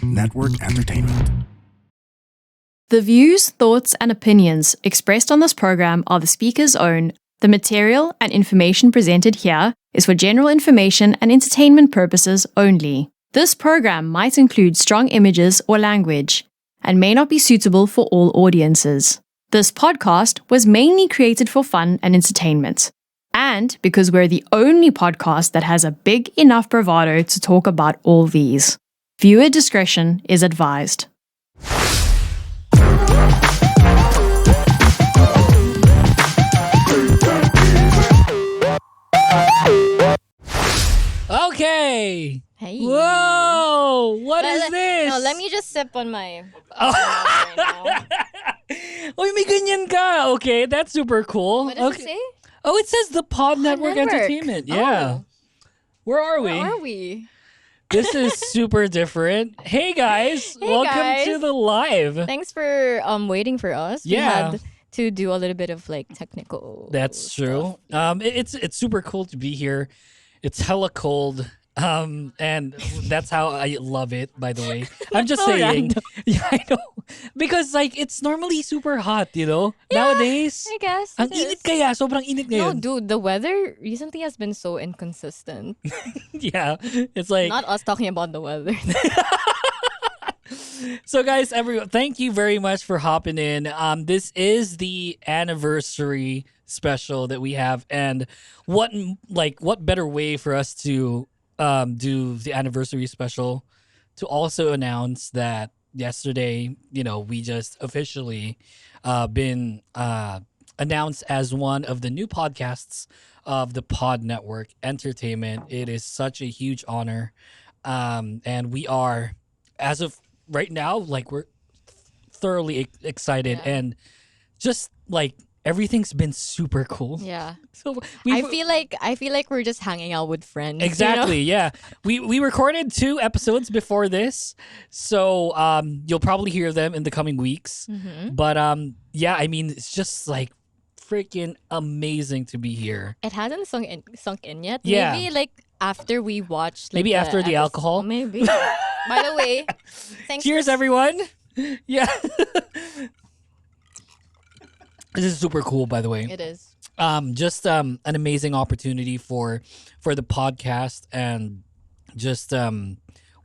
Pod Network Entertainment. The views, thoughts, and opinions expressed on this program are the speaker's own. The material and information presented here is for general information and entertainment purposes only. This program might include strong images or language and may not be suitable for all audiences. This podcast was mainly created for fun and entertainment, and because we're the only podcast that has a big enough bravado to talk about all these. Viewer discretion is advised. Okay. Hey. Whoa! What is this? No, let me just sip on my. Oh. right now. Uy, may ganyan ka. Okay, that's super cool. What does okay. it say? Oh, it says the Pod Network Network. Entertainment. Yeah. Oh. Where are we? Where are we? This is super different. Hey guys, Hey, welcome guys. to the live. Thanks for waiting for us. Yeah. We had to do a little bit of like technical. That's true. stuff. It's super cool to be here. It's hella cold. And that's how I love it, by the way. I'm just So saying. random. Yeah, I know. Because like it's normally super hot, you know? Yeah, Nowadays. I guess. Ang it init is. kaya, sobrang init No, ngayon. dude, the weather recently has been so inconsistent. Yeah. It's like Not us talking about the weather. so guys, everyone, thank you very much for hopping in. This is the anniversary special that we have, and what better way for us to do the anniversary special to also announce that yesterday, we just officially been announced as one of the new podcasts of the Pod Network Entertainment. It is such a huge honor, and we are, as of right now, like we're thoroughly excited, Yeah. and just like everything's been super cool. Yeah. So I feel like we're just hanging out with friends. exactly, yeah. We recorded 2 episodes before this, so you'll probably hear them in the coming weeks. Mm-hmm. But yeah, I mean, it's just like freaking amazing to be here. It hasn't sunk in yet. Yeah. Maybe like after we watch. Like, Maybe after the alcohol? Maybe. By the way, thanks. Cheers, everyone. Yeah. This is super cool, by the way. It is. Just an amazing opportunity for the podcast, and just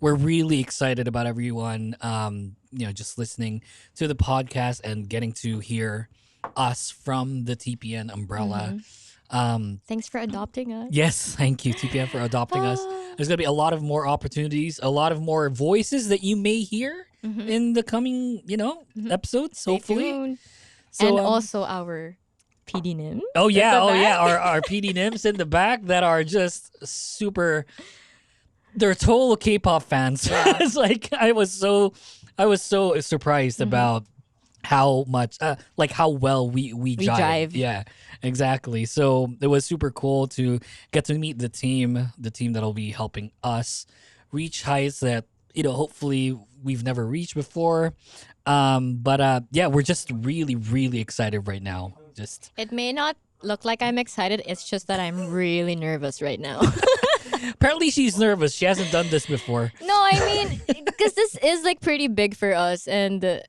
we're really excited about everyone just listening to the podcast and getting to hear us from the TPN umbrella. Thanks for adopting us. Yes, thank you, TPN, for adopting us. There's gonna be a lot of more opportunities, a lot of more voices that you may hear in the coming episodes, Stay hopefully. tuned. So, And also our PD NIM. Oh yeah, At the back. our PD Nims in the back that are just super. They're total K-pop fans. It's like I was so surprised about how much how well we jive. jive. Yeah, exactly. So it was super cool to get to meet the team that'll be helping us reach heights that hopefully we've never reached before. But yeah, we're just really, really excited right now. Just It may not look like I'm excited. It's just that I'm really nervous right now. apparently she's nervous. She hasn't done this before. No, I mean, because this is like pretty big for us, and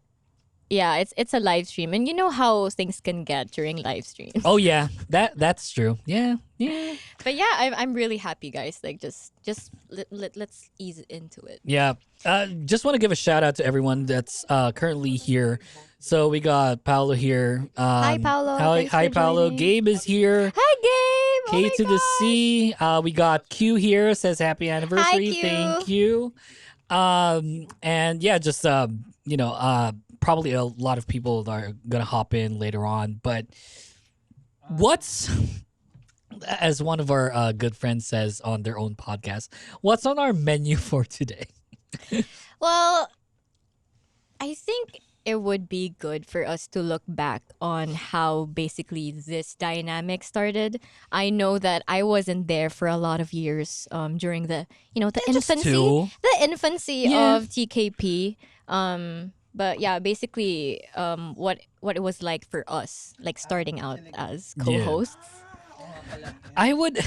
yeah, it's a live stream, and you know how things can get during live streams. Oh yeah, that's true. Yeah. But yeah, I'm really happy, guys. Like just let's ease into it. Yeah. Just want to give a shout out to everyone that's currently here. So we got Paolo here. Hi, Paolo. Thanks Hi for Paolo. joining. Gabe is here. Hi, Gabe. K to the C. We got Q here. Says happy anniversary. Q. Thank you. And yeah, just probably a lot of people are gonna hop in later on. But what's, as one of our good friends says on their own podcast, what's on our menu for today? Well, I think it would be good for us to look back on how basically this dynamic started. I know that I wasn't there for a lot of years during the Just two. infancy Yeah. of TKP. But yeah, basically what it was like for us, like starting out as co-hosts. I would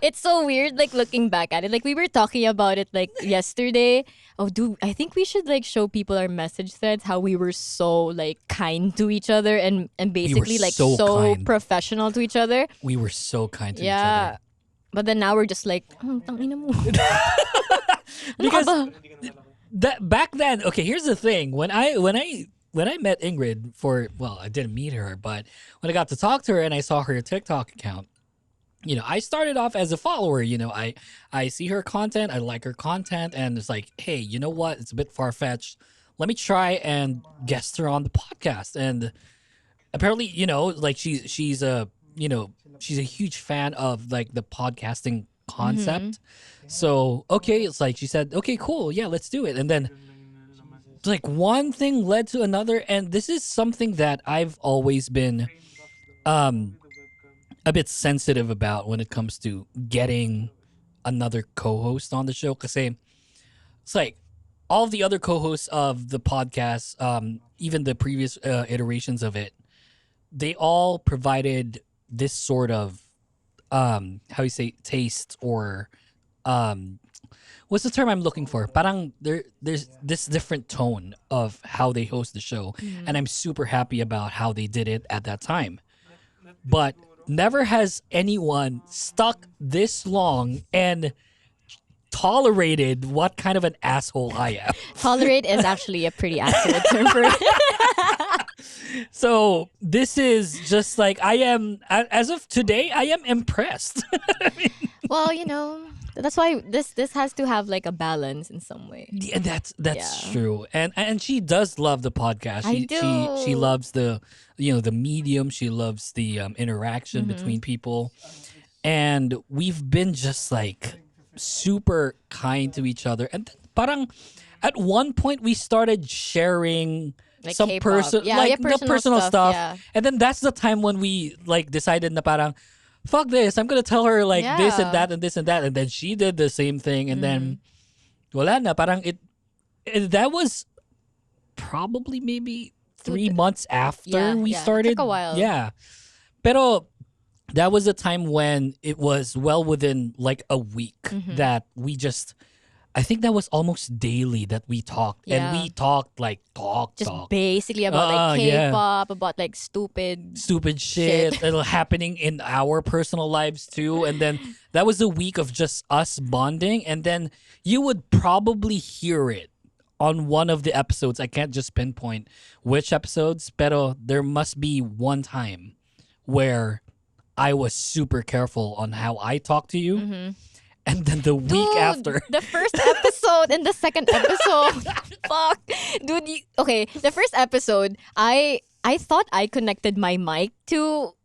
It's so weird, like looking back at it. Like we were talking about it like yesterday. Oh, dude, I think we should like show people our message threads how we were so like kind to each other and basically like so so kind. professional to each other. We were so kind to each Yeah. other. But then now we're just like, tangina mo. Because Ano ka ba? that back then, okay, here's the thing. When I met Ingrid I didn't meet her, but when I got to talk to her and I saw her TikTok account, I started off as a follower. I see her content, I like her content, and it's like, hey, you know what? It's a bit far fetched. Let me try and guest her on the podcast. And apparently, like she's a she's a huge fan of like the podcasting concept. So okay, it's like she said, okay, cool, yeah, let's do it. And then it's like one thing led to another, and this is something that I've always been a bit sensitive about when it comes to getting another co-host on the show. Because it's like all of the other co-hosts of the podcast, even the previous iterations of it, they all provided this sort of how you say taste or what's the term I'm looking for? Parang there's this different tone of how they host the show, and I'm super happy about how they did it at that time. But never has anyone stuck this long and tolerated what kind of an asshole I am. Tolerate is actually a pretty accurate term for it. So this is just like I am as of today. I am impressed. Well, that's why this has to have like a balance in some way. Yeah, that's Yeah. true, and she does love the podcast. I She do. she loves the the medium. She loves the interaction between people, and we've been just like super kind to each other. And then, parang at one point we started sharing Like some K-pop. Yeah, like yeah, the personal stuff, yeah. and then that's the time when we like decided na parang fuck this, I'm gonna tell her like this and Yeah. that and this and that, and then she did the same thing, and then wala na, parang that was probably maybe 3 months after Yeah, we yeah. It started. took a while. Yeah, pero that was a time when it was well within like a week that we just. I think that was almost daily that we talked, and Yeah. we talked like Just talk. basically about like yeah. K-pop, about like stupid. Stupid shit that are happening in our personal lives too. And then that was a week of just us bonding. And then you would probably hear it on one of the episodes. I can't just pinpoint which episodes, pero there must be one time where I was super careful on how I talk to you. And then the week Dude, after. the first episode and the second episode. Fuck. Dude, okay, the first episode, I thought I connected my mic to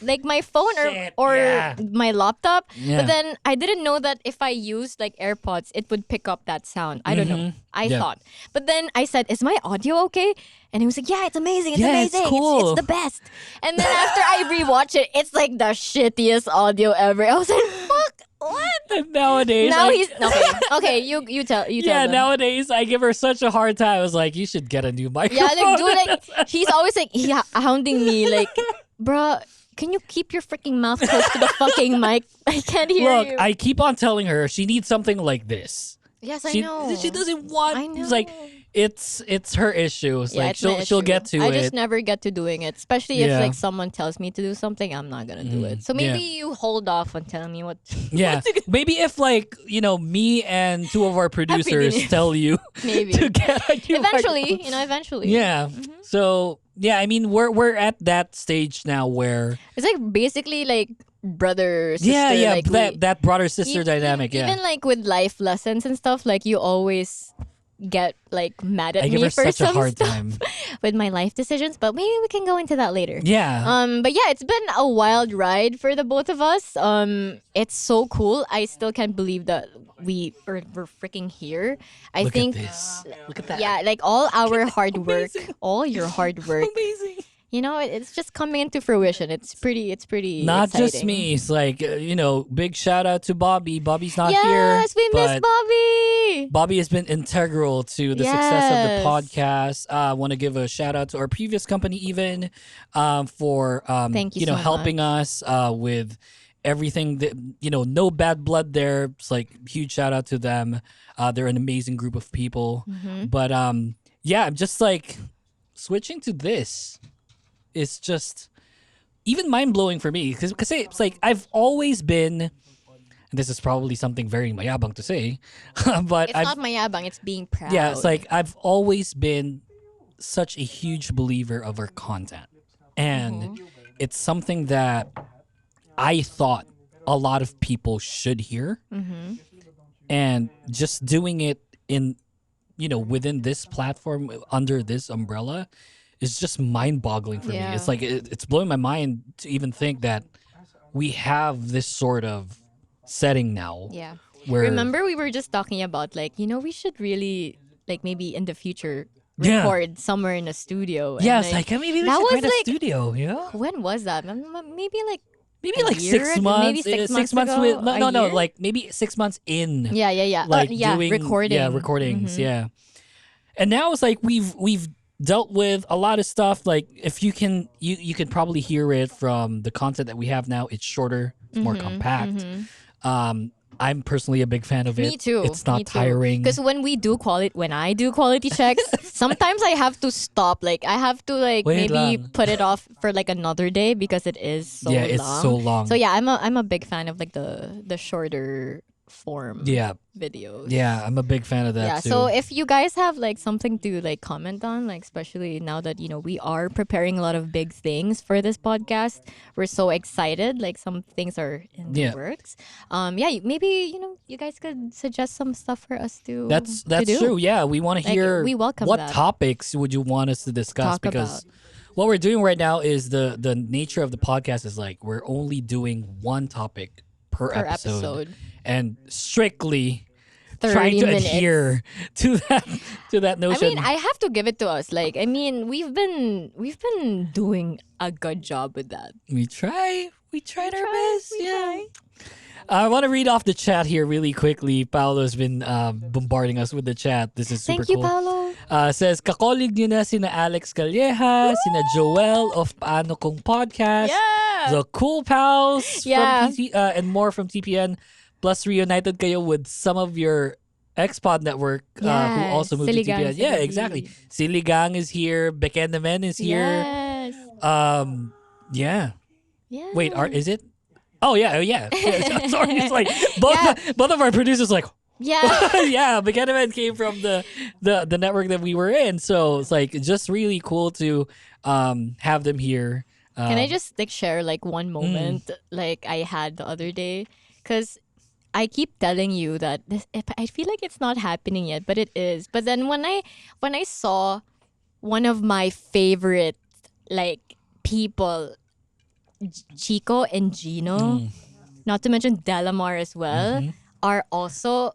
like my phone Shit, or yeah. my laptop. Yeah. But then I didn't know that if I used like AirPods, it would pick up that sound. I don't know. I Yeah. thought. But then I said, "Is my audio okay?" And he was like, "Yeah, it's amazing. It's Yeah, it's amazing. cool." It's the best." And then after I rewatch it, it's like the shittiest audio ever. I was like, "Fuck, what?" And nowadays. Now I- he's okay. Okay, you tell Yeah, them. nowadays I give her such a hard time. I was like, you should get a new microphone. Yeah, like dude, like he's always like hounding me, like, bruh, can you keep your freaking mouth close to the fucking mic? I can't hear Look, you. I keep on telling her she needs something like this. Yes, I She, know. she doesn't want. I know. It's like it's her issue. It's Yeah, like it's my she'll issue. get to I it. just never get to doing it, especially if Yeah. like someone tells me to do something, I'm not gonna do it. So maybe you hold off on telling me what. Yeah, maybe if like me and two of our producers dinner. tell you Maybe. to get a new Eventually, microphone. eventually. Yeah. So yeah, I mean we're at that stage now where It's like basically like brother sister. yeah like that brother sister E- dynamic. Yeah. Even like with life lessons and stuff, like you always get like mad at I give me her for such a some hard stuff time. with my life decisions, but maybe we can go into that later. Yeah. But yeah, it's been a wild ride for the both of us. It's so cool. I still can't believe that we're freaking here. I Look think at this. Look at that. yeah, like all our hard work, all your hard work, Amazing. it's just coming into fruition. It's pretty Not just exciting. me. It's like big shout out to Bobby. Bobby's not here. Yes, we miss but Bobby. Bobby has been integral to the success of the Yes. podcast. I want to give a shout out to our previous company, even for Thank you so helping us with everything that, no bad blood there. It's like huge shout out to them. They're an amazing group of people. But yeah, I'm just like switching to this is just even mind blowing for me because it's like I've always been. And this is probably something very mayabang to say, but It's not mayabang, it's being proud. yeah, it's like I've always been such a huge believer of our content, and it's something that I thought a lot of people should hear, and just doing it in, within this platform under this umbrella is just mind-boggling for me. Yeah. It's like it's blowing my mind to even think that we have this sort of setting now. Yeah. Where Remember, we were just talking about like, we should really like maybe in the future Yeah. record somewhere in a studio. And, yeah, it's like maybe we that should was find a like- studio. Yeah. when was that? Maybe like Maybe a like year 6 ago? months. Maybe 6 6 months months ago? with A no, year? like maybe 6 months in. yeah. Like doing recording. Yeah, recordings. Yeah. And now it's like we've dealt with a lot of stuff. Like if you can you can probably hear it from the content that we have now. It's shorter, it's more compact. I'm personally a big fan of it. Me too. It's not tiring. Because when I do quality checks, sometimes I have to stop. Like I have to like Wait maybe lang. put it off for like another day because it is so Yeah, long. it's so long. So yeah, I'm a big fan of like the shorter form Yeah. videos. Yeah, I'm a big fan of that Yeah, too. so if you guys have like something to like comment on, like especially now that we are preparing a lot of big things for this podcast, we're so excited. Like some things are in the Yeah. works. Maybe you guys could suggest some stuff for us to That's to do. true. Yeah, we want to Like, hear we welcome what that. topics would you want us to discuss Talk because what we're doing right now is the nature of the podcast is like we're only doing one topic per episode and strictly 30 trying to minutes. adhere to that I notion. mean, I have to give it to us. Like, I mean, we've been doing a good job with that. we tried our best. We Yeah. try. I want to read off the chat here really quickly. Paolo's been bombarding us with the chat. This is super Thank you, cool. Paolo. Says, kakolig niyo na sina Alex Calleja, sina Joel of Paano Kong Podcast, Yeah. the Cool Pals Yeah. from and more from TPN, plus reunited kayo with some of your ex-pod network who Yes, also moved Siligang, to TPN. Yeah, Siligang. exactly. Siligang is here, Bekenemen is here. Yes. Yeah. Yeah. Wait, is it? Oh yeah, yeah. Sorry, it's like both of our producers like Yeah. yeah, Bekenemen came from the network that we were in, so it's like just really cool to have them here. Can I just like share like one moment like I had the other day? Because I keep telling you that I feel like it's not happening yet, but it is. But then when I saw one of my favorite like people, Chico and Gino, not to mention Delamar as well, are also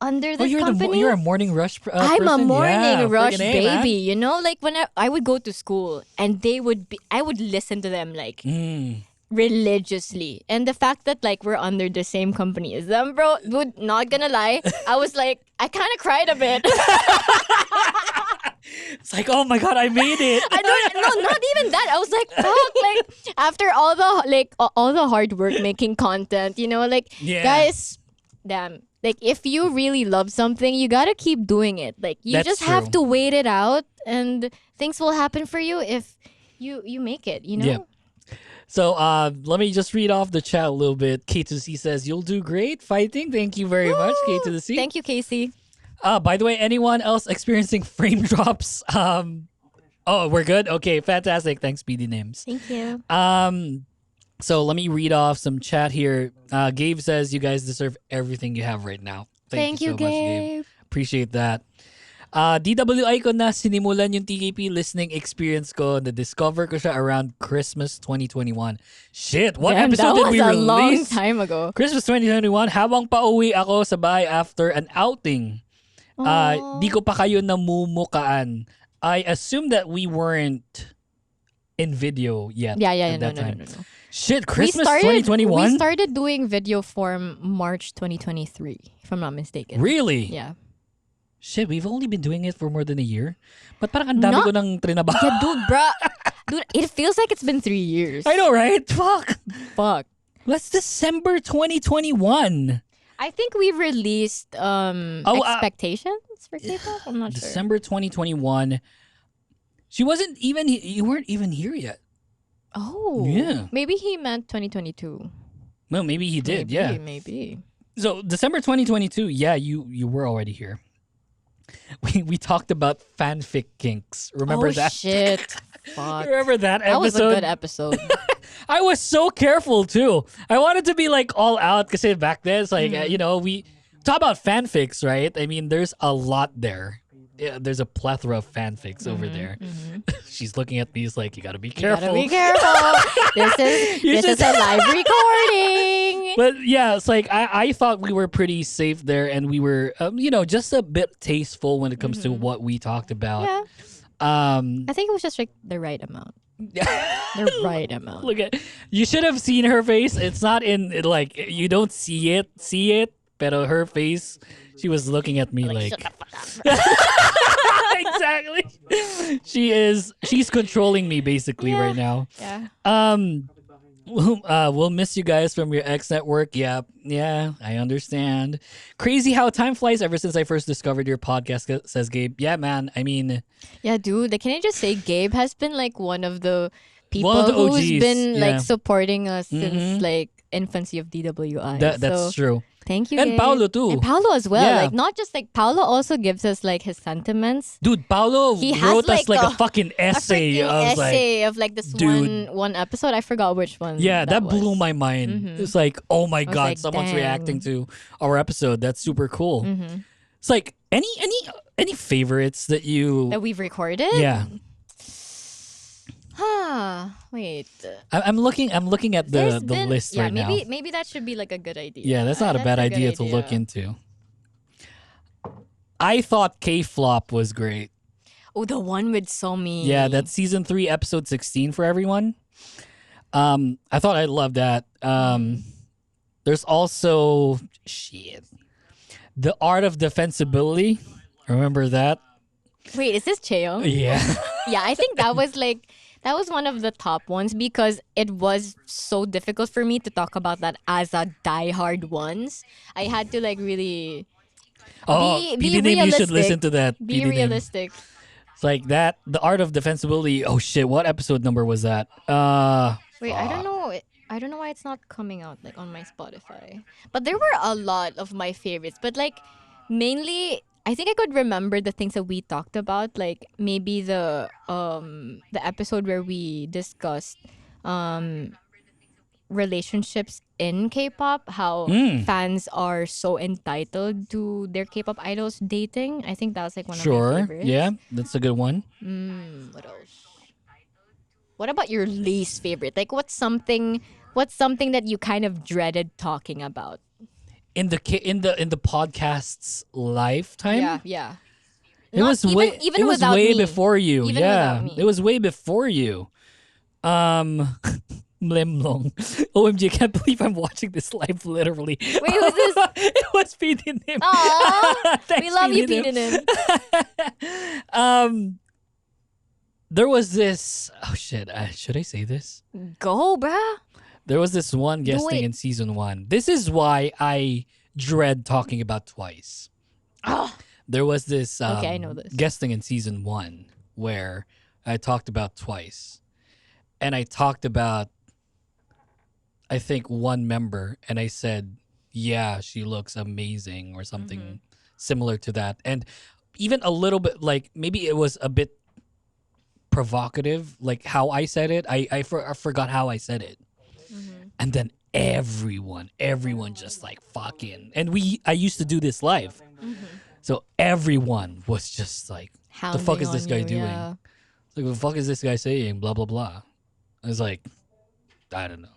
under this company. You're a morning rush I'm a person? morning Yeah, rush friggin' A, man. baby, like when I would go to school and I would listen to them like religiously. And the fact that like we're under the same company as them, bro, dude, not gonna lie, I was like, I kind of cried a bit. It's like, oh my god, I made it. No, not even that. I was like, fuck, like after all the hard work making content, like Yeah. guys, damn. Like if you really love something, you gotta keep doing it. Like you That's just have true. to wait it out, and things will happen for you if you make it. Yeah. So let me just read off the chat a little bit. K2C says, you'll do great fighting. Thank you very much, K2C. Thank you, Casey. By the way, anyone else experiencing frame drops? Oh, we're good? Okay, fantastic. Thanks, BD Names. Thank you. So let me read off some chat here. Gabe says, you guys deserve everything you have right now. Thank you, so much, Gabe. Gabe. Appreciate that. DWI ko na sinimulan yung TKP listening experience ko. Na-discover ko siya around Christmas 2021. Shit, what Damn, episode did that we was a long release? time ago. Christmas 2021, habang pauwi ako sa bahay after an outing. Di ko pa kayo namumukaan. I assume that we weren't in video yet Yeah, at no, that no, time. no, no. Shit, Christmas we 2021? started doing video form March 2023, if I'm not mistaken. Really? Yeah. Shit, we've only been doing it for more than a year. But parang ang dami Not- ko nang trinabaho. Yeah, dude, bruh. Dude, it feels like it's been 3 years. I know, right? Fuck. Fuck. That's December 2021. I think we released expectations for K-pop. I'm not sure. December 2021. She wasn't even. You weren't even here yet. Oh, Yeah. Maybe he meant 2022. Well, maybe he did. Yeah. Maybe. So December 2022. Yeah, you were already here. We talked about fanfic kinks. Remember that? Shit. Fuck. Remember that episode? That was a good episode. I was so careful too. I wanted to be like all out because back then it's like we talk about fanfics, right? I mean, there's a lot there. Yeah, there's a plethora of fanfics over there. She's looking at me. He's like, you gotta be careful. You gotta be careful. This is a live recording. But yeah, it's like I thought we were pretty safe there, and we were just a bit tasteful when it comes to what we talked about. Yeah. I think it was just like the right amount. The right amount. Look at, you should have seen her face. It's not in like you don't see it, but her face, she was looking at me like exactly. She's controlling me basically right now. Yeah. We'll miss you guys from your ex network. Yeah, I understand. Crazy how time flies ever since I first discovered your podcast, says Gabe. Yeah, man. I mean, yeah, dude. Like, can I just say, Gabe has been like one of the people One of the who's OGs, been yeah. like supporting us since like infancy of DWI. that's true. Thank you, And Gabe. Paolo too. And Paolo as well. Yeah. Like, not just like Paolo also gives us like his sentiments. Dude, Paolo He has, wrote us like, like a a- fucking essay a freaking of like. essay of like this dude. one episode. I forgot which one. Yeah, that was. blew my mind. It's like, oh my god, like, someone's dang. reacting to our episode. That's super cool. Mm-hmm. It's like any favorites that you? That we've recorded. Yeah, Wait. I'm looking at the list right now. Maybe that should be like a good idea. Yeah, that's not a bad good idea to look into. I thought K-Flop was great. Oh, the one with Somi. Yeah, that's season 3, episode 16 for everyone. I thought I loved that. There's also The Art of Defensibility. Remember that? Wait, is this Cheong? Yeah. Yeah, I think that was one of the top ones because it was so difficult for me to talk about that as a diehard ones. I had to like really be PD name, you should listen to that. be PD name. realistic. It's like that. The Art of Defensibility. Oh shit! What episode number was that? Wait, I don't know. I don't know why it's not coming out like on my Spotify. But there were a lot of my favorites. But like mainly, I think I could remember the things that we talked about. Like maybe the episode where we discussed relationships in K-pop, how fans are so entitled to their K-pop idols dating. I think that was like one of my Sure. favorites. Yeah, that's a good one. What else? What about your least favorite? Like what's something that you kind of dreaded talking about? In the podcast's lifetime. Yeah. It Not was even- way. even it was without way me. before you. Even Yeah, without me. it was way before you. Mlemlong. OMG! I can't believe I'm watching this live. Literally. Wait, who's this? It was Pidin. Aw, we Thanks, love you, Pidin. Pidin. There was this. Oh shit! Should I say this? Go, bruh. There was this one guesting it. in season 1. This is why I dread talking about Twice. There was this Okay, I know this. guesting in season 1 where I talked about Twice. And I talked about, I think, one member. And I said, yeah, she looks amazing or something similar to that. And even a little bit, like, maybe it was a bit provocative, like how I said it. I forgot how I said it. And then everyone just like fucking, and I used to do this live. So everyone was just like, the fuck is this guy doing? Yeah. Like, what the fuck is this guy saying? Blah, blah, blah. I was like, I don't know.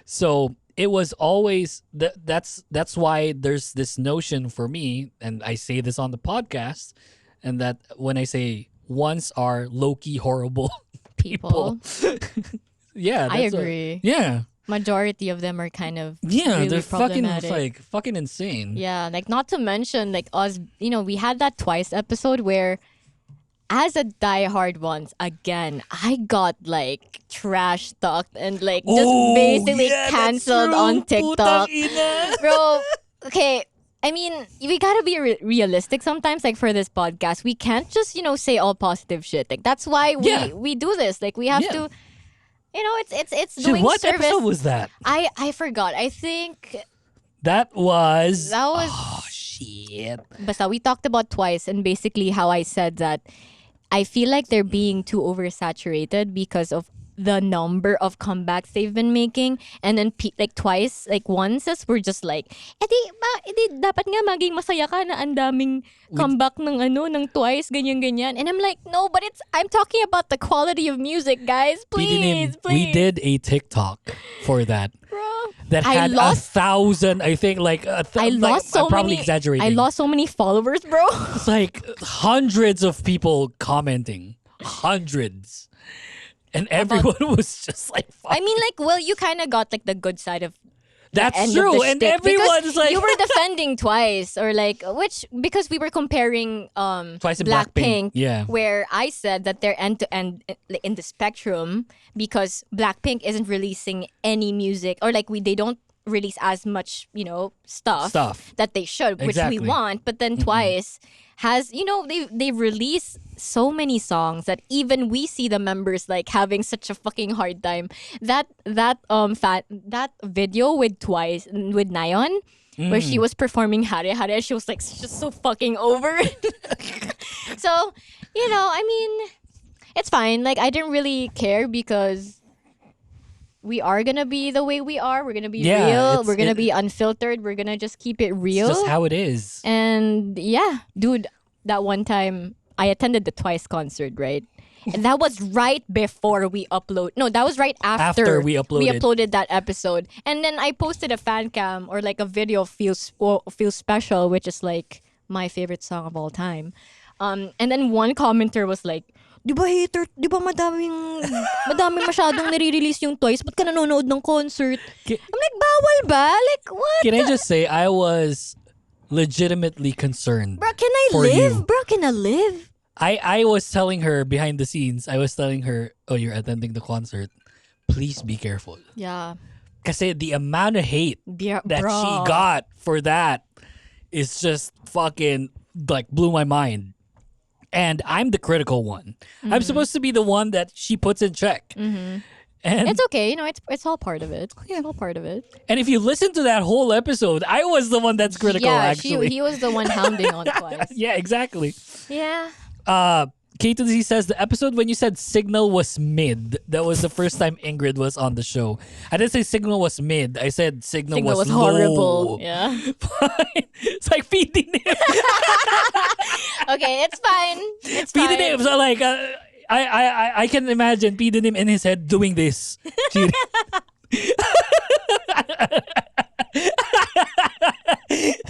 So it was always, that's why there's this notion for me, and I say this on the podcast, and that when I say ones are low-key horrible people. Yeah, I that's agree. yeah. Majority of them are kind of Yeah, really they're fucking problematic. like fucking insane. Yeah, like not to mention like us, we had that Twice episode where as a diehard once again, I got like trash talked and like just Oh, basically yeah, that's canceled true. on TikTok. Putang ina. Bro, okay. I mean, we gotta be realistic sometimes. Like for this podcast, we can't just say all positive shit. Like that's why Yeah. we do this. Like we have Yeah. to, it's Shit, doing what service. episode was that? I forgot. I think That was. that was. Oh, shit. Basta we talked about twice, and basically how I said that I feel like they're being too oversaturated because of the number of comebacks they've been making, and then like twice, like once as we're just like, edi dapat nga maging masaya ka na ang daming comeback ng twice ganyan, and I'm like, no, but I'm talking about the quality of music, guys. Please. We did a TikTok for that. Bro. That I had lost- 1,000, I think, like I lost so I'm probably many. exaggerating. I lost so many followers, bro. It's like hundreds of people commenting, hundreds, and everyone was just like, fuck. I mean, like, well, you kind of got like the good side of That's end of true, the and shtick, everyone's because like, you were defending twice, or like because we were comparing Twice and Blackpink, yeah. where I said that they're end to end in the spectrum because Blackpink isn't releasing any music, or like they don't release as much stuff that they should, which Exactly. we want, but then Twice has they release so many songs that even we see the members like having such a fucking hard time. That video with Twice with Nayeon, where she was performing Hare Hare, she was like just so fucking over it. So I mean, it's fine. Like I didn't really care because we are gonna be the way we are. We're gonna be real. We're gonna be unfiltered. We're gonna just keep it real. It's just how it is. And yeah, dude, that one time I attended the Twice concert, right? And that was right before we upload. No, that was right after we uploaded. We uploaded that episode. And then I posted a fan cam or like a video of Feel Special, which is like my favorite song of all time. And then one commenter was like, Di ba hater? Di ba madaming masyadong nare-release yung Twice? Ba't ka nanonood ng concert? I'm like, bawal ba? Like, what? Can I just say, I was legitimately concerned. Bro, can I for live? you. Bro, can I live? I was telling her behind the scenes, I was telling her, oh, you're attending the concert. Please be careful. Yeah. Kasi the amount of hate that bro. she got for that is just fucking like blew my mind. And I'm the critical one. I'm supposed to be the one that she puts in check. And It's okay, it's all part of it. It's all part of it. And if you listen to that whole episode, I was the one that's critical, actually. he was the one hounding on Twice. Yeah, exactly. Yeah. K to the Z says the episode when you said Signal was mid. That was the first time Ingrid was on the show. I didn't say Signal was mid. I said Signal was low. horrible. Yeah. It's like feeding him. Okay, it's fine. It's Feeding fine. him. So like, I can imagine feeding him in his head doing this.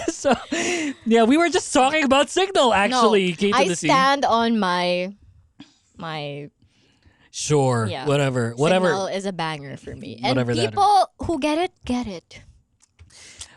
So, yeah, we were just talking about Signal, actually. No, K to I the C. stand on my Sure, Yeah. whatever. Signal is a banger for me. And Whatever that people who get it.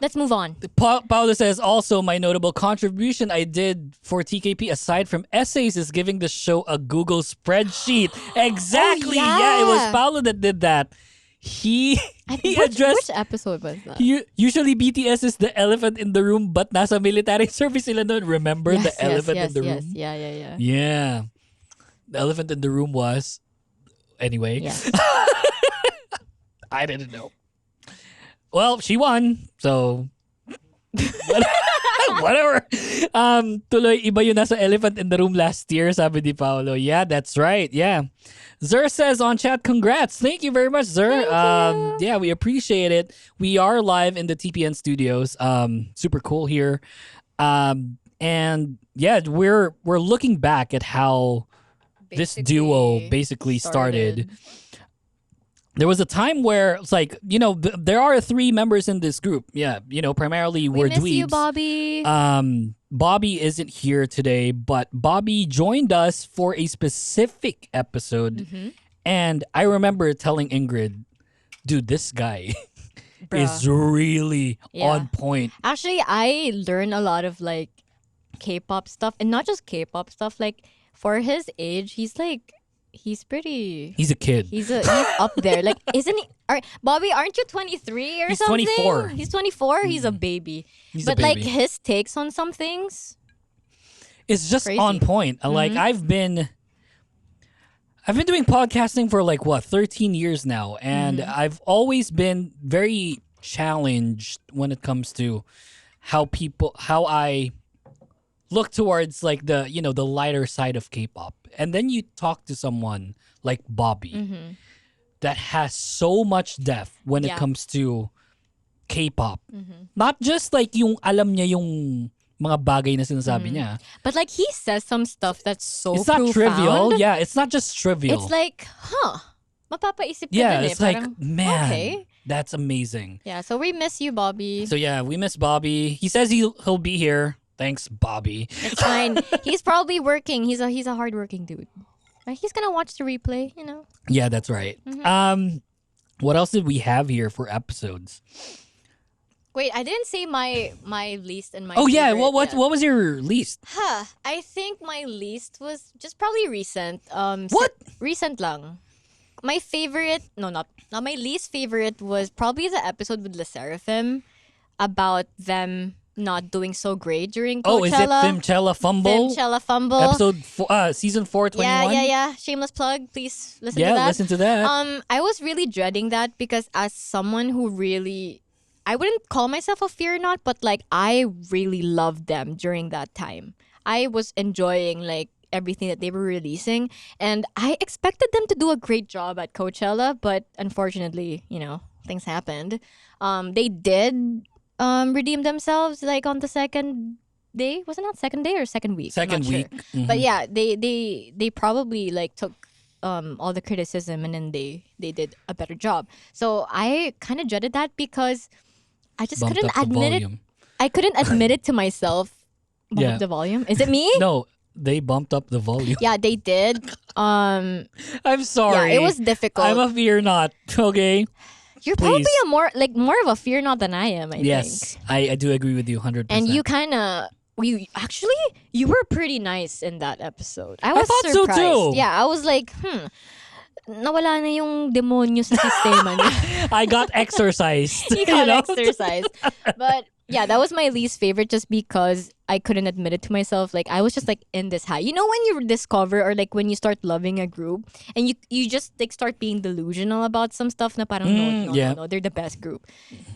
Let's move on. Paolo says, also, my notable contribution I did for TKP, aside from essays, is giving the show a Google spreadsheet. Exactly. Yeah, it was yeah. Paolo that did that. He Which addressed... episode was that? Usually BTS is the elephant in the room, but nasa military service sila nun. Remember the elephant in the room? Yeah. Yeah. The elephant in the room was... Anyway. Yeah. I didn't know. Well, she won. So... Whatever. Tuloy, iba yung nasa elephant in the room last year, sabi ni Paolo. Yeah, that's right. Yeah. Zer says on chat, congrats. Thank you very much, Zer. Yeah, we appreciate it. We are live in the TPN studios. Super cool here. And yeah, we're looking back at how this duo basically started. There was a time where it's like, there are 3 members in this group. Yeah, primarily We we're miss dweebs. you, Bobby. Bobby isn't here today, but Bobby joined us for a specific episode. And I remember telling Ingrid, dude, this guy is really on point. Actually, I learn a lot of like K-pop stuff, and not just K-pop stuff, like for his age, he's pretty. He's a kid. He's up there. Like, isn't he? Bobby, aren't you 23 or He's something? 24. He's 24. He's a baby. He's but a like baby. his takes on some things. It's just Crazy. on point. Like I've been doing podcasting for like 13 years now, and I've always been very challenged when it comes to how I look towards like the lighter side of K-pop. And then you talk to someone like Bobby that has so much depth when it Yeah. comes to K-pop. Not just like yung alam niya yung mga bagay na sinasabi niya. But like he says some stuff that's so It's not profound. trivial. Yeah, it's not just trivial. It's like, mapapaisip ka yeah, dun it's eh. like, Parang, man, okay. that's amazing. Yeah, so we miss you, Bobby. So yeah, we miss Bobby. He says he'll be here. Thanks, Bobby. It's fine. He's probably working. He's a hardworking dude. But he's gonna watch the replay, you know. Yeah, that's right. What else did we have here for episodes? Wait, I didn't say my least and my Oh yeah, favorite what yet. was your least? I think my least was just probably recent. What? Recent lang. My favorite, no, not my least favorite was probably the episode with Le Seraphim about them not doing so great during Coachella. Oh, is it Fimchella Fumble? Fimchella Fumble. Season 4, 21? Yeah. Shameless plug. Please listen to Yeah, that. listen to that. I was really dreading that because as someone who really, I wouldn't call myself a fear not, but like I really loved them during that time. I was enjoying like everything that they were releasing, and I expected them to do a great job at Coachella, but unfortunately, things happened. They did redeem themselves like on the second day. Was it not second day or second week? I'm not Second week. sure. But yeah, they probably like took all the criticism and then they did a better job. So I kind of dreaded that because I just Bumped couldn't up the admit it. volume. I couldn't admit it to myself. Bump Yeah. up the volume. Is it me? No, they bumped up the volume. Yeah, they did. I'm sorry. Yeah, it was difficult. I'm a fear not. Okay. You're probably please. a more of a fear not than I am. I Yes, think. I do agree with you 100%. And you kind of. You were pretty nice in that episode. I was thought so surprised. too. Yeah, I was like, nawala na yung demonyo sa sistema niya. I got exercised. You got exercise. But yeah, that was my least favorite just because I couldn't admit it to myself. Like I was just like in this high. You know when you discover or like when you start loving a group and you just like start being delusional about some stuff na parang no, they're the best group.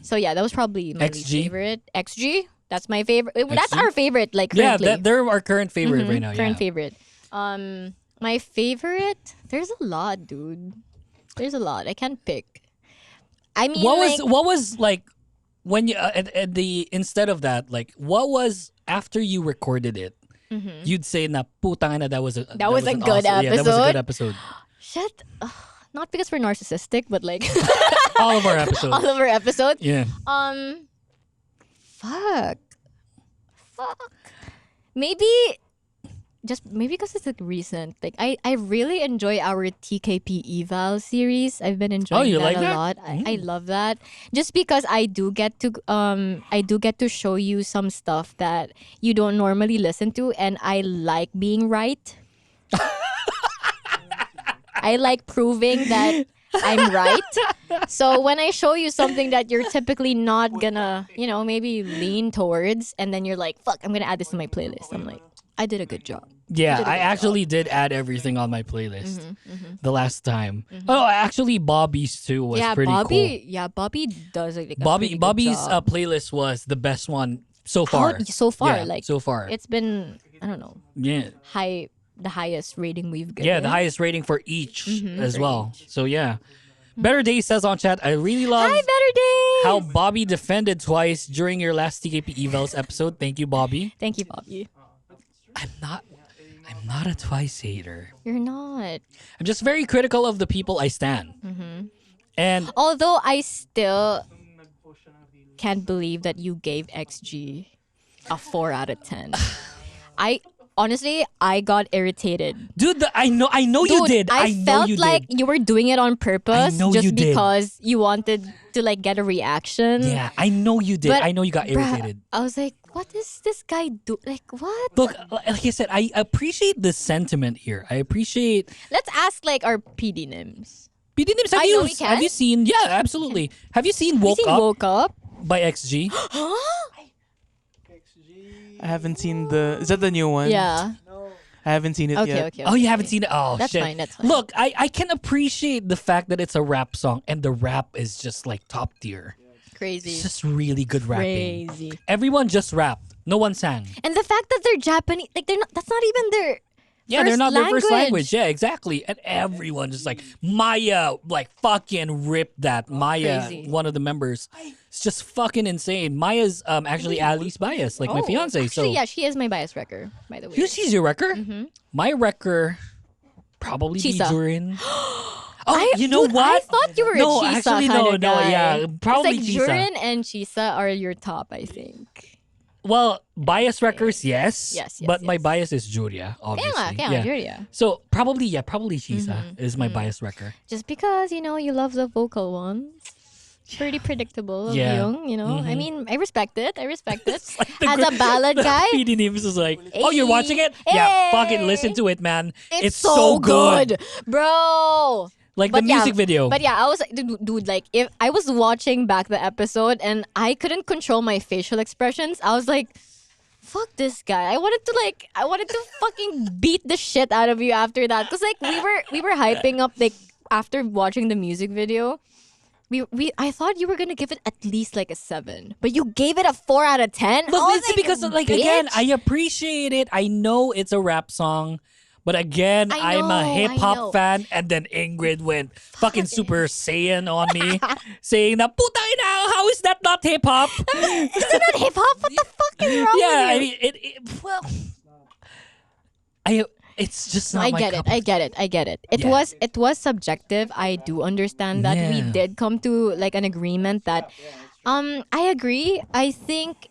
So yeah, that was probably my least XG? favorite. XG? That's my favorite. That's XG? our favorite like Yeah, currently. they're our current favorite right now. Current Yeah. favorite. My favorite, there's a lot, dude. There's a lot. I can't pick. I mean, What was like when you at the instead of that, like what was after you recorded it? You'd say na putang na that was a was a an good awesome- Yeah, that was a good episode. episode. shit. Not because we're narcissistic, but like All of our episodes. all of our episodes. Yeah. Fuck. Maybe because it's like recent. Like I really enjoy our TKP eval series. I've been enjoying you that like a that? lot. I love that. Just because I do get to show you some stuff that you don't normally listen to, and I like being right. I like proving that I'm right. So when I show you something that you're typically not gonna, maybe lean towards, and then you're like, fuck, I'm gonna add this to my playlist. I'm like, I did a good job. Yeah, I actually did add everything on my playlist the last time. Oh, actually, Bobby's too was pretty cool. Yeah, Bobby does like a pretty good Bobby's job. Playlist was the best one so far. So far, Yeah, like so far. it's been, I don't know, Yeah. the highest rating we've given. Yeah, the highest rating for each as for well. So yeah. Better Day says on chat, I really love Hi, Better Days. how Bobby defended twice during your last TKP Evals episode. Thank you, Bobby. Thank you, Bobby. I'm not a twice hater. You're not. I'm just very critical of the people I stan. And Although I still can't believe that you gave XG a 4 out of 10. I honestly, I got irritated. Dude, I know you Dude, did. I know felt you like did. you were doing it on purpose know you just did. because you wanted to like get a reaction. Yeah, I know you did. But, I know you got bruh, irritated. I was like, what is this guy do? Like, what? Look, like I said, I appreciate the sentiment here. I appreciate. Let's ask like our PD names. PD names, I know we can. have you seen? Yeah, absolutely. Have you seen Have you Woke seen Up Woke Up? by XG? I haven't seen the. Is that the new one? Yeah. I haven't seen it Okay, yet. okay. Oh, you haven't seen it? Oh, That's shit. fine, that's fine. Look, I can appreciate the fact that it's a rap song and the rap is just like top tier. It's Crazy. just really good rapping. Crazy. Everyone just rapped. No one sang. And the fact that they're Japanese, like they're not. That's not even their. Yeah, they're first not their first language. language. Yeah, exactly. And everyone just like Maya, like fucking ripped that. Maya, Crazy. one of the members, it's just fucking insane. Maya's actually Ali's bias, like my fiance. Actually, So yeah, she is my bias wrecker, by the way. she's your wrecker. Mm-hmm. My wrecker probably be Chisa. Jurin. Oh, you know Dude, what? I thought you were No, a Chisa actually, kind no, of no, guy. yeah, probably it's like Chisa. Jurin and Chisa are your top, I think. Well, bias wreckers, yes. Yes, But my yes. bias is Juria, obviously. Kaya, Juria. So probably Chisa Mm-hmm. is my bias wrecker. Just because, you love the vocal ones. Pretty predictable of Yeah. Young, I mean, I respect it. I respect it. The As a ballad the guy, PD names is like, oh, you're watching it? Yeah, Hey. fucking listen to it, man. it's so good. Bro. Like But the yeah, music video. But yeah, I was like, dude, like if I was watching back the episode and I couldn't control my facial expressions, I was like, fuck this guy. I wanted to fucking beat the shit out of you after that. Cause like we were hyping up like after watching the music video. I thought you were gonna give it at least like a 7, but you gave it a 4 out of 10. Look, I was it's because like again, bitch. I appreciate it. I know it's a rap song. But again, I I'm a know, hip I hop know. fan, and then Ingrid went fucking Super Saiyan on me, saying na puta ina, how is that not hip hop? Is it not hip hop? What the fuck is wrong Yeah, I with you? mean well, it's just not I my get cup it. of I get it. I get it. It Yeah. was subjective. I do understand that. We Yeah. did come to like an agreement that I agree. I think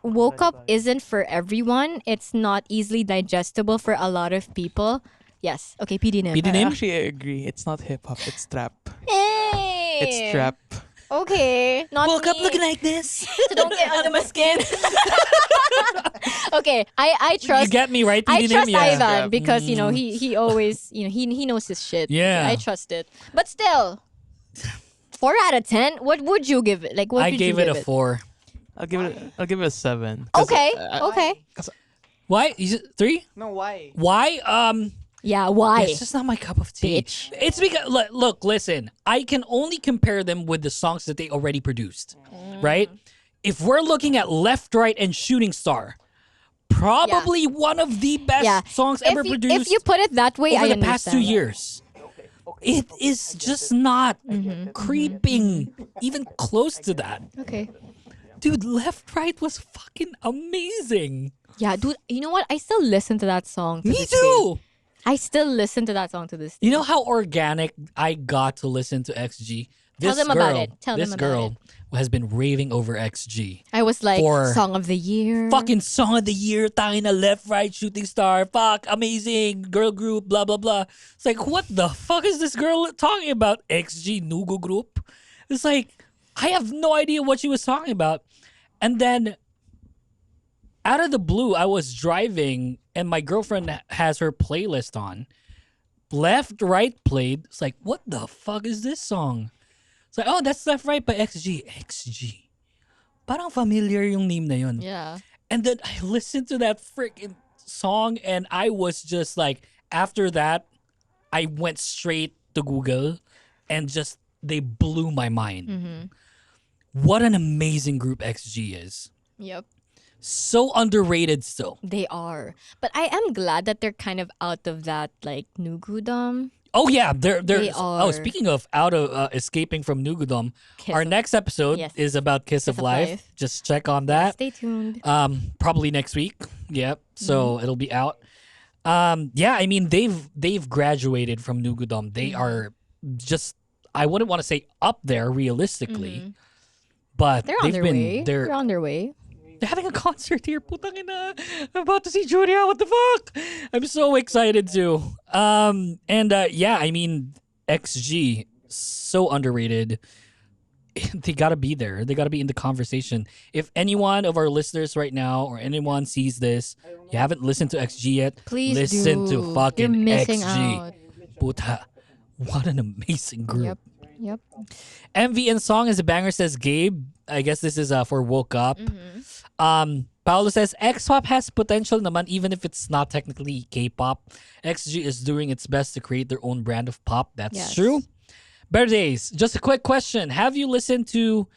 Woke Up isn't for everyone. It's not easily digestible for a lot of people. Yes. Okay, PD name. PD name? Actually, I agree. It's not hip hop. It's trap. Hey. It's trap. Okay. Not Woke up me. looking like this. So don't get under my skin. Okay, I You trust. get me right, I PD trust name? Yeah. Ivan because he always he knows his shit. Yeah. I trust it. But still, 4 out of 10. What would you give it? Like what? I would gave you it give a 4. I'll give it a 7. 'Cause, Okay. uh, Okay. Why? Is it 3? No, why? Why? Yeah. Why? It's just not my cup of tea. Bitch. It's because look, listen. I can only compare them with the songs that they already produced, right? If we're looking at Left, Right, and Shooting Star, probably one of the best Yeah. songs ever produced If you put it that way, over I the past 2 understand. years. It is just not creeping even close to that. Okay. Dude, Left, Right was fucking amazing. Yeah, dude. You know what? I still listen to that song. To Me this day. too. I still listen to that song to this. You know how organic I got to listen to XG? Tell them about it. Tell this them about girl has been raving over XG. I was like, For song of the year. Fucking song of the year, tangina Left, Right, Shooting Star, fuck, amazing, girl group, blah, blah, blah. It's like, what the fuck is this girl talking about? XG Nugu group? It's like, I have no idea what she was talking about. And then, out of the blue, I was driving and my girlfriend has her playlist on. Left, Right played. It's like, what the fuck is this song? It's like, oh, that's Left, Right by XG. XG. Parang familiar yung name na yun. Yeah. And then I listened to that freaking song and I was just like, after that, I went straight to Google and just, they blew my mind. What an amazing group XG is. Yep. So underrated still. They are. But I am glad that they're kind of out of that like Nugudom. Oh yeah, they're They Oh, are. speaking of out of escaping from Nugudom, Kiss our of- next episode Yes. is about Kiss of of Life. Life. Just check on that. Stay tuned. Probably next week. Yep. So Mm-hmm. it'll be out. Yeah, I mean they've graduated from Nugudom. They Mm-hmm. are just, I wouldn't want to say up there realistically, but Mm-hmm. They're on they've their been way. they're They're on their way. They're having a concert here. Putang ina. I'm about to see Julia. What the fuck? I'm so excited too. Yeah, I mean, XG, so underrated. They gotta be there. They gotta be in the conversation. If anyone of our listeners right now or anyone sees this, you haven't listened to XG yet, Please listen do. to fucking You're missing XG. out. Puta, what an amazing group. Yep. MV and song is a banger, says Gabe. I guess this is for Woke Up. Mm-hmm. Paolo says X-pop has potential naman even if it's not technically K-pop. XG is doing its best to create their own brand of pop. That's Yes. true. Better Days. Just a quick question. Have you listened to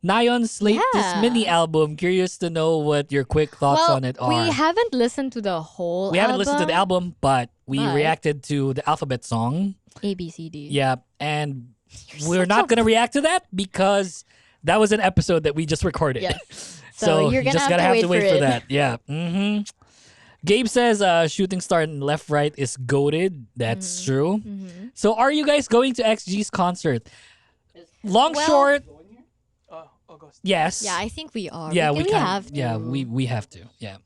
Nayeon's latest Yeah. mini album? Curious to know what your quick thoughts Well, on it are. we haven't listened to the whole We haven't listened to the album, but we But- reacted to the alphabet song. A, B, C, D. Yeah, and You're we're such not a- going to react to that because that was an episode that we just recorded. Yes. So, So you're you gonna just have gotta to wait for for it. that. Yeah. Gabe says shooting star in left right is goated. That's true. Mm-hmm. So are you guys going to XG's concert? Long Well- short, August. yes. Yeah, I think we are. Yeah, we kinda- have to. Yeah, we have to. Yeah.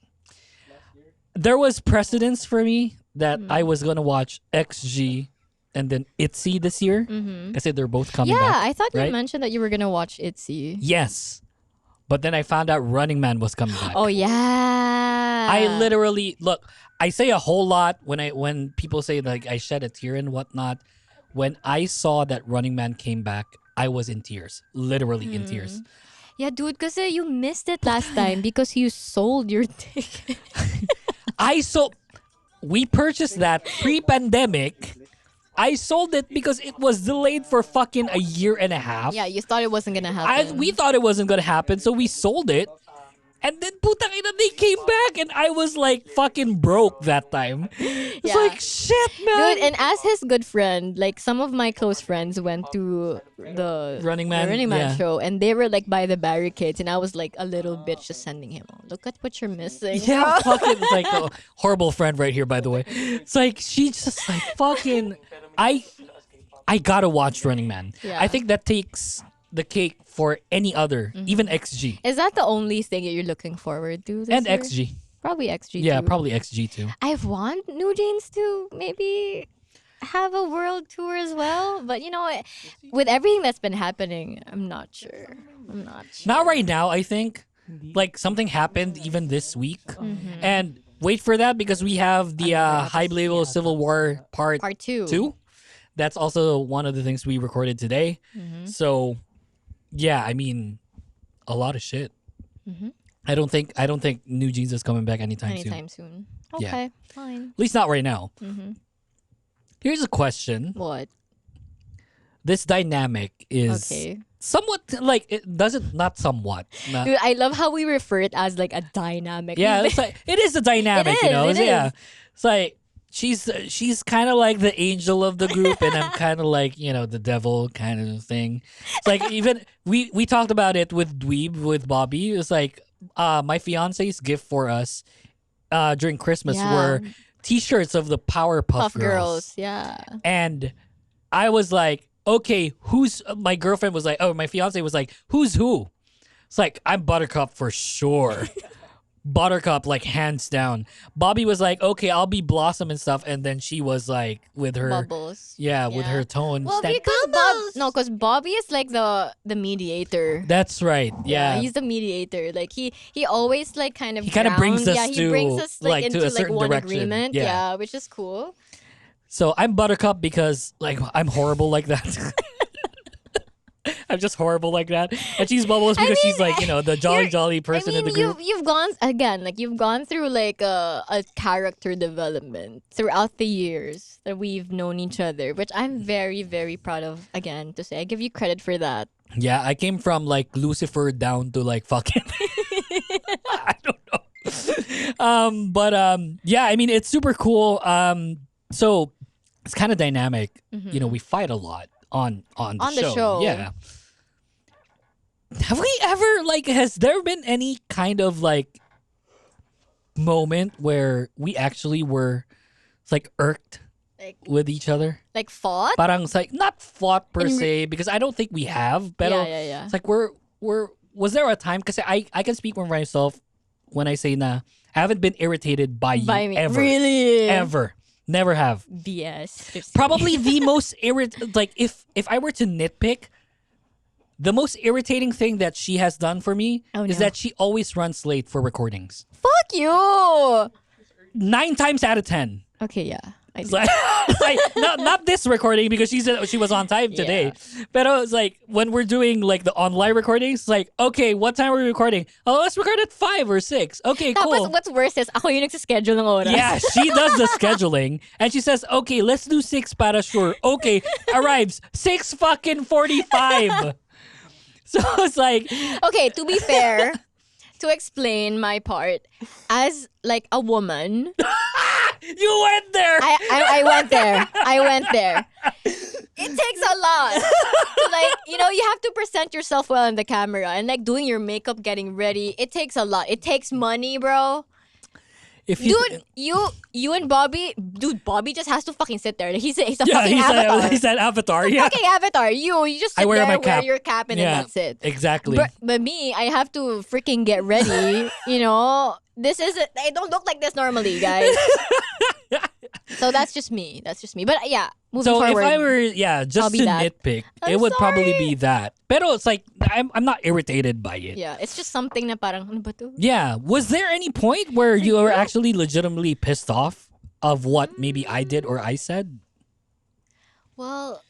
There was precedence for me that I was gonna watch XG and then ITZY this year. Mm-hmm. I said they're both coming Yeah, back. I thought you right? mentioned that you were gonna watch ITZY. Yes. But then I found out Running Man was coming back. Oh yeah. I literally look. I say a whole lot when people say like I shed a tear and whatnot. When I saw that Running Man came back, I was in tears, literally in tears. Yeah, dude, because you missed it last time because you sold your ticket. We purchased that pre-pandemic. I sold it because it was delayed for fucking a year and a half. Yeah, you thought it wasn't gonna happen. We thought it wasn't gonna happen, so we sold it. And then putang ina, they came back and I was like fucking broke that time. It's Yeah. like shit, man. Dude, and as his good friend, like some of my close friends went to the Running Man, yeah. show, and they were like by the barricades, and I was like a little bitch just sending him, "Oh, look at what you're missing." Yeah, fucking it's like a horrible friend right here, by the way. It's like she's just like fucking. I gotta watch Running Man. Yeah. I think that takes the cake for any other, even XG Is that the only thing that you're looking forward to? This and year? XG. Probably XG. Yeah, too. probably XG too. I want New Jeans to maybe have a world tour as well, but you know, with everything that's been happening, I'm not sure. Not right now. I think like something happened even this week, and wait for that because we have the High Label Civil War part Part two. 2. That's also one of the things we recorded today. So, yeah, I mean, a lot of shit. I don't think New Jeans is coming back anytime soon. Anytime soon. Yeah. Okay, fine. At least not right now. Here's a question. What? This dynamic is Okay. somewhat like it doesn't not somewhat. Not- Dude, I love how we refer it as like a dynamic. yeah, it's like it is a dynamic, It you know. is, it Yeah, is. it's like she's kind of like the angel of the group, and I'm kind of like the devil kind of thing. It's like even we talked about it with Dweeb with Bobby. It's like my fiance's gift for us during Christmas Yeah. were T-shirts of the Powerpuff Puff Girls. Yeah. and I was like, okay, who's my girlfriend was like, oh, my fiance was like, who's who? It's like, I'm Buttercup for sure. Buttercup, like hands down. Bobby was like, okay, I'll be Blossom and stuff. And then she was like, with her, Bubbles. yeah, with Yeah. her tone. Well, stand- because Bobby is like the mediator. That's right. Yeah. he's the mediator. Like he always like kind of He kinda brings ground- us yeah, he brings to, us like, like, to into a like certain one direction. agreement. Yeah. Yeah, which is cool. So I'm Buttercup because like I'm horrible like that. I'm just horrible like that. And she's Bubbles because she's like, the jolly person in the group. you've gone again, like you've gone through like a character development throughout the years that we've known each other, which I'm very, very proud of. Again, to say, I give you credit for that. Yeah, I came from like Lucifer down to like fucking I don't know. Yeah, I mean it's super cool. So it's kind of dynamic. We fight a lot on the show. Yeah. Have we ever has there been any kind of like moment where we actually were like irked Like with each other? fought. Parang it's like not fought per In- se because I don't think we have, but Yeah. it's like we're was there a time, because I can speak for myself when I say na I haven't been irritated by you By me. ever. Really? Ever. Never have. BS. Just Probably the most like if I were to nitpick, the most irritating thing that she has done for me Oh, is no. that she always runs late for recordings. Fuck you. 9 times out of 10. Okay, yeah. I It's do. like, it's like not this recording because she said she was on time today. But it's like when we're doing like the online recordings, it's like, okay, what time are we recording? Oh, let's record at 5 or 6. Okay, Tapos, cool. what's worse is, ako yung nagsischedule ng oras. Yeah, she does the scheduling and she says, okay, let's do 6 para sure. Okay, arrives 6 fucking 45. So it's like, Okay, to be fair, to explain my part, as like a woman, you went there. I went there. I went there. It takes a lot. So, like, you know, you have to present yourself well in the camera and like doing your makeup, getting ready. It takes a lot. It takes money, bro. If you, Dude, you and Bobby, Bobby just has to fucking sit there. He's a yeah, fucking avatar. he's an avatar. Yeah, Fucking avatar. You just sit I wear there, my wear cap. your cap, and Yeah, then that's it. exactly. But me, I have to freaking get ready. You know, this is I don't look like this normally, guys. So that's just me. That's just me. But yeah, moving So forward. if I were, just I'll to be that. nitpick, I'm it would probably sorry. be that. Pero it's like I'm not irritated by it. yeah, it's just something na parang ano ba to? Yeah. Was there any point where you were actually legitimately pissed off of what maybe I did or I said? Well,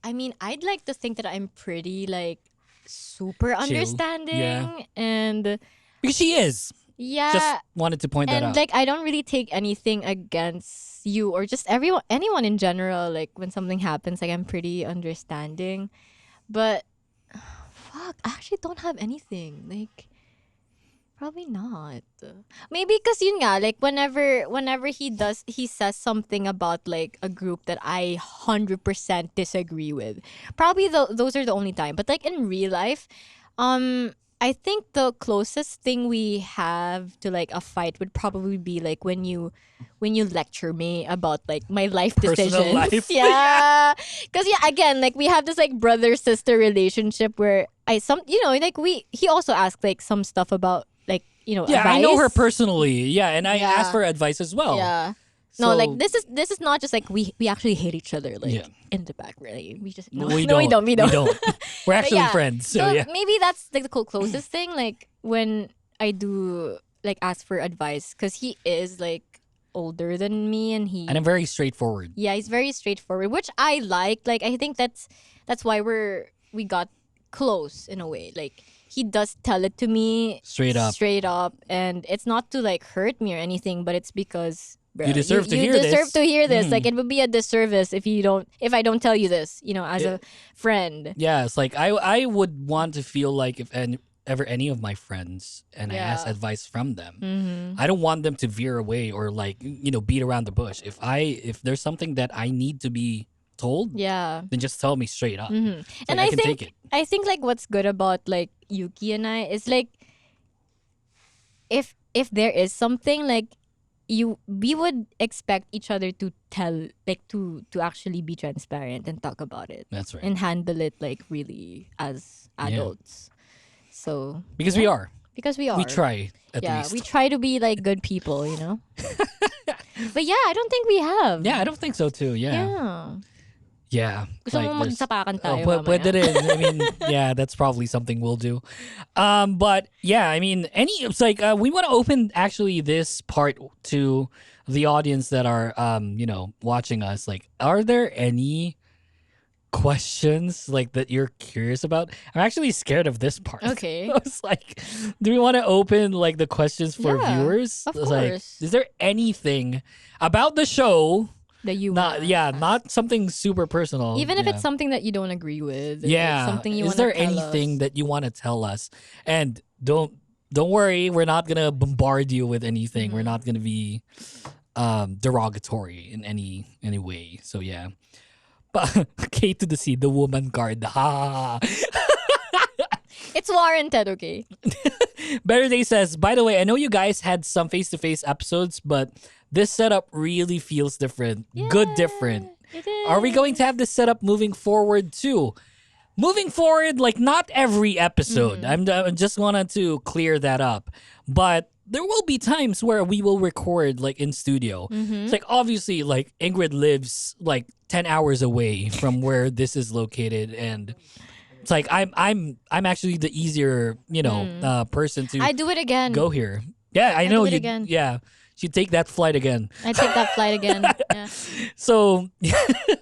I mean, I'd like to think that I'm pretty like super understanding and Because she is. yeah. Just wanted to point that And out. like I don't really take anything against you or just anyone in general. Like when something happens, like I'm pretty understanding. But fuck, I actually don't have anything. Like probably not. Maybe because yun nga, like whenever he says something about like a group that I 100% disagree with. Probably those are the only time. But like in real life, I think the closest thing we have to like a fight would probably be like when you lecture me about like my life Personal decisions. life. Yeah. Cause yeah, again, like we have this like brother sister relationship where he also asked like some stuff about like, yeah, advice. I know her personally. Yeah, and I Yeah. asked for advice as well. Yeah. So, No, like this is not just like we actually hate each other like Yeah. in the back, really. We just No, no, we no, don't. we don't. We're actually yeah. friends. So, So yeah. maybe that's like the closest thing. Like when I do like ask for advice, because he is like older than me, and And I'm very straightforward. yeah, he's very straightforward, which I like. Like I think that's why we got close in a way. Like he does tell it to me Straight up. and it's not to like hurt me or anything, but it's because bruh, You deserve to hear You deserve this. to hear this. Mm. Like it would be a disservice if I don't tell you this, as a friend. Yeah, it's like I would want to feel like if ever any of my friends and I ask Yeah. advice from them, Mm-hmm. I don't want them to veer away or like beat around the bush. If there's something that I need to be told, Yeah. then just tell me straight up. Mm-hmm. It's And like, I can think take it. I think like what's good about like Yuki and I is like if there is something like we would expect each other to tell like to actually be transparent and talk about it That's right. and handle it like really as Yeah. adults. So Because we are. because we are. We try at yeah, least. we try to be like good people, But yeah, I don't think we have. Yeah, I don't think so too. Yeah. Yeah. Gusto mo there's- magsapakan tayo pwede mamaya? rin. I mean, yeah, that's probably something we'll do. But yeah, I mean, it's like we want to open actually this part to the audience that are watching us. Like, are there any questions like that you're curious about? I'm actually scared of this part. Okay. I was like, do we want to open like the questions for Yeah, viewers? of It's like, course. is there anything about the show? That you Not want. not something super personal. Even if yeah. it's something that you don't agree with. If Yeah. it's something you Is want there to tell anything us. that you want to tell us? And don't worry, we're not gonna bombard you with anything. We're not gonna be derogatory in any way. So yeah. But K to the C, the woman card. Ha. It's warranted, okay? Better Day says, by the way, I know you guys had some face-to-face episodes, but this setup really feels different. Good different. It is. Are we going to have this setup moving forward too? moving forward, like not every episode. I just wanted to clear that up, but there will be times where we will record like in studio. It's like obviously like Ingrid lives like 10 hours away from where this is located, and it's like I'm actually the easier person to I do it again. go here. Yeah, I know do it you. again. Yeah, you take that flight again. I take that flight again. Yeah. So,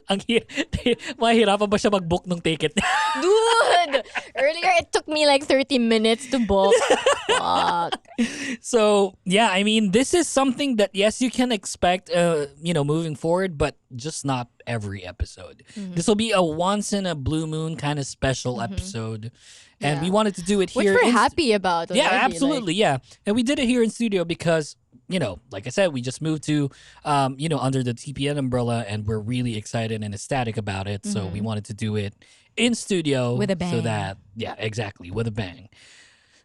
mahirapan ba siya mag-book ng ticket? Dude, earlier it took me like 30 minutes to book. Fuck. So, yeah, I mean, this is something that, yes, you can expect, moving forward, but just not every episode. This will be a once in a blue moon kind of special episode. And we wanted to do it Which here. we're happy about. Yeah, already, absolutely. Yeah. And we did it here in studio because, like I said, we just moved to, under the TPN umbrella, and we're really excited and ecstatic about it. So we wanted to do it in studio. With a So bang. that, yeah, exactly. With a bang.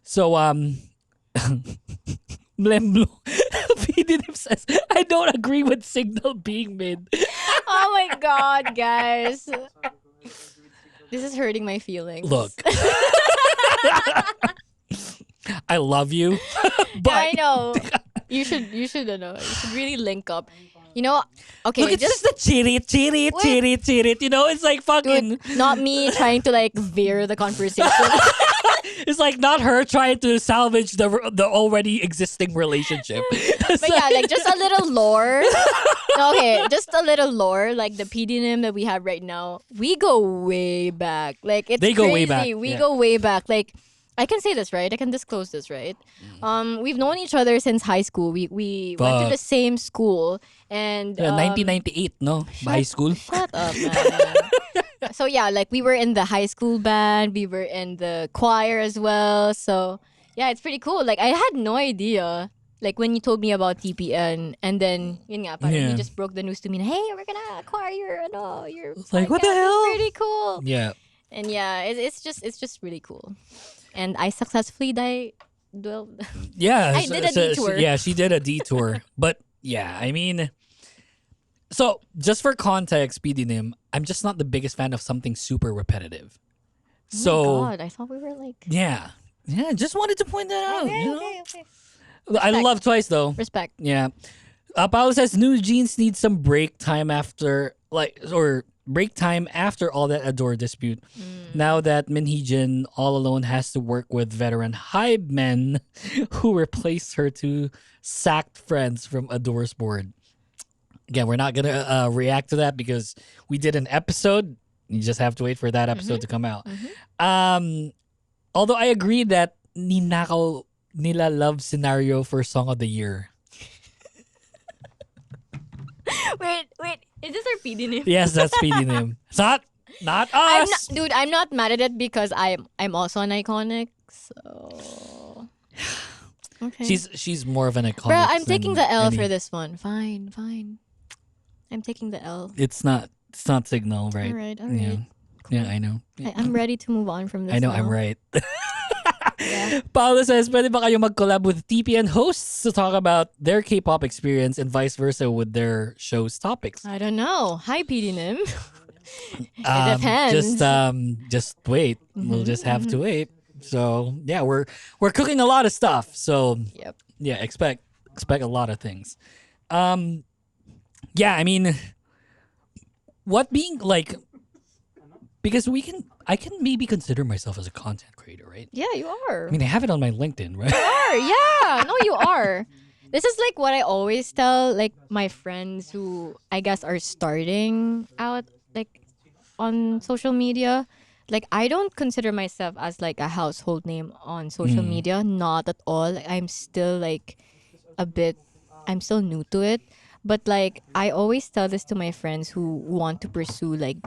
So, Blem Blue. PDNF says, I don't agree with Signal being mid. Oh my god, guys. This is hurting my feelings. Look. I love you. But I know. You should know. You should really link up. You know, okay, look, it's just the chirit. It's like fucking. dude, not me trying to like veer the conversation. It's like not her trying to salvage the already existing relationship. But yeah, like just a little lore. Okay, just a little lore. Like the PDNM that we have right now, we go way back. Like it's They go way crazy. back, We yeah. go way back. Like I can say this, right? I can disclose this, right? We've known each other since high school. We went to Fuck. the same school, and 1998, no? High school. Shut up, man. So yeah, like we were in the high school band, we were in the choir as well. So yeah, it's pretty cool. Like I had no idea. Like when you told me about TPN, and then yun nga, parang Yeah. you just broke the news to me. Hey, we're gonna acquire your like, what the podcast. hell? It's pretty cool. Yeah. And yeah, it's just really cool. And I successfully well, Yeah. I did a detour. Yeah, she did a detour. But yeah, I mean, so just for context, PDNIM, I'm just not the biggest fan of something super repetitive. So oh my god, I thought we were like yeah, just wanted to point that out. okay, you know? okay. I Respect. love Twice though. Respect. Yeah. Paolo says new jeans need some break time after break time after all that Adore dispute. Now that Minheejin all alone has to work with veteran Hybe men who replaced her two sacked friends from Adore's board. Again, we're not gonna react to that because we did an episode. You just have to wait for that episode to come out. Although I agree that ninakaw nila love scenario for Song of the Year. Wait, is this our PD name? Yes, that's PD name. It's not I'm us. not, dude, I'm not mad at it because I'm also an iconic. So okay. She's more of an iconic. Bruh, I'm taking than the L any- for this one. Fine. I'm taking the L. It's not Signal, right? All right. Yeah. Yeah, I know. I'm ready to move on from this. I know, now. I'm right. Yeah. Paolo says, pwede ba kayo mag-collab with TPN hosts to talk about their K-pop experience and vice versa with their show's topics? I don't know. Hi, PD Nim. It depends. Just wait. We'll just have to wait. So yeah, we're cooking a lot of stuff. So Yep. yeah, expect a lot of things. Yeah, I mean, what being like, because I can maybe consider myself as a content creator, right? Yeah, you are. I mean, I have it on my LinkedIn, right? Yeah. No, you are. This is like what I always tell like my friends who I guess are starting out like on social media. Like I don't consider myself as like a household name on social media. Not at all. Like, I'm still like I'm still new to it. But like I always tell this to my friends who want to pursue like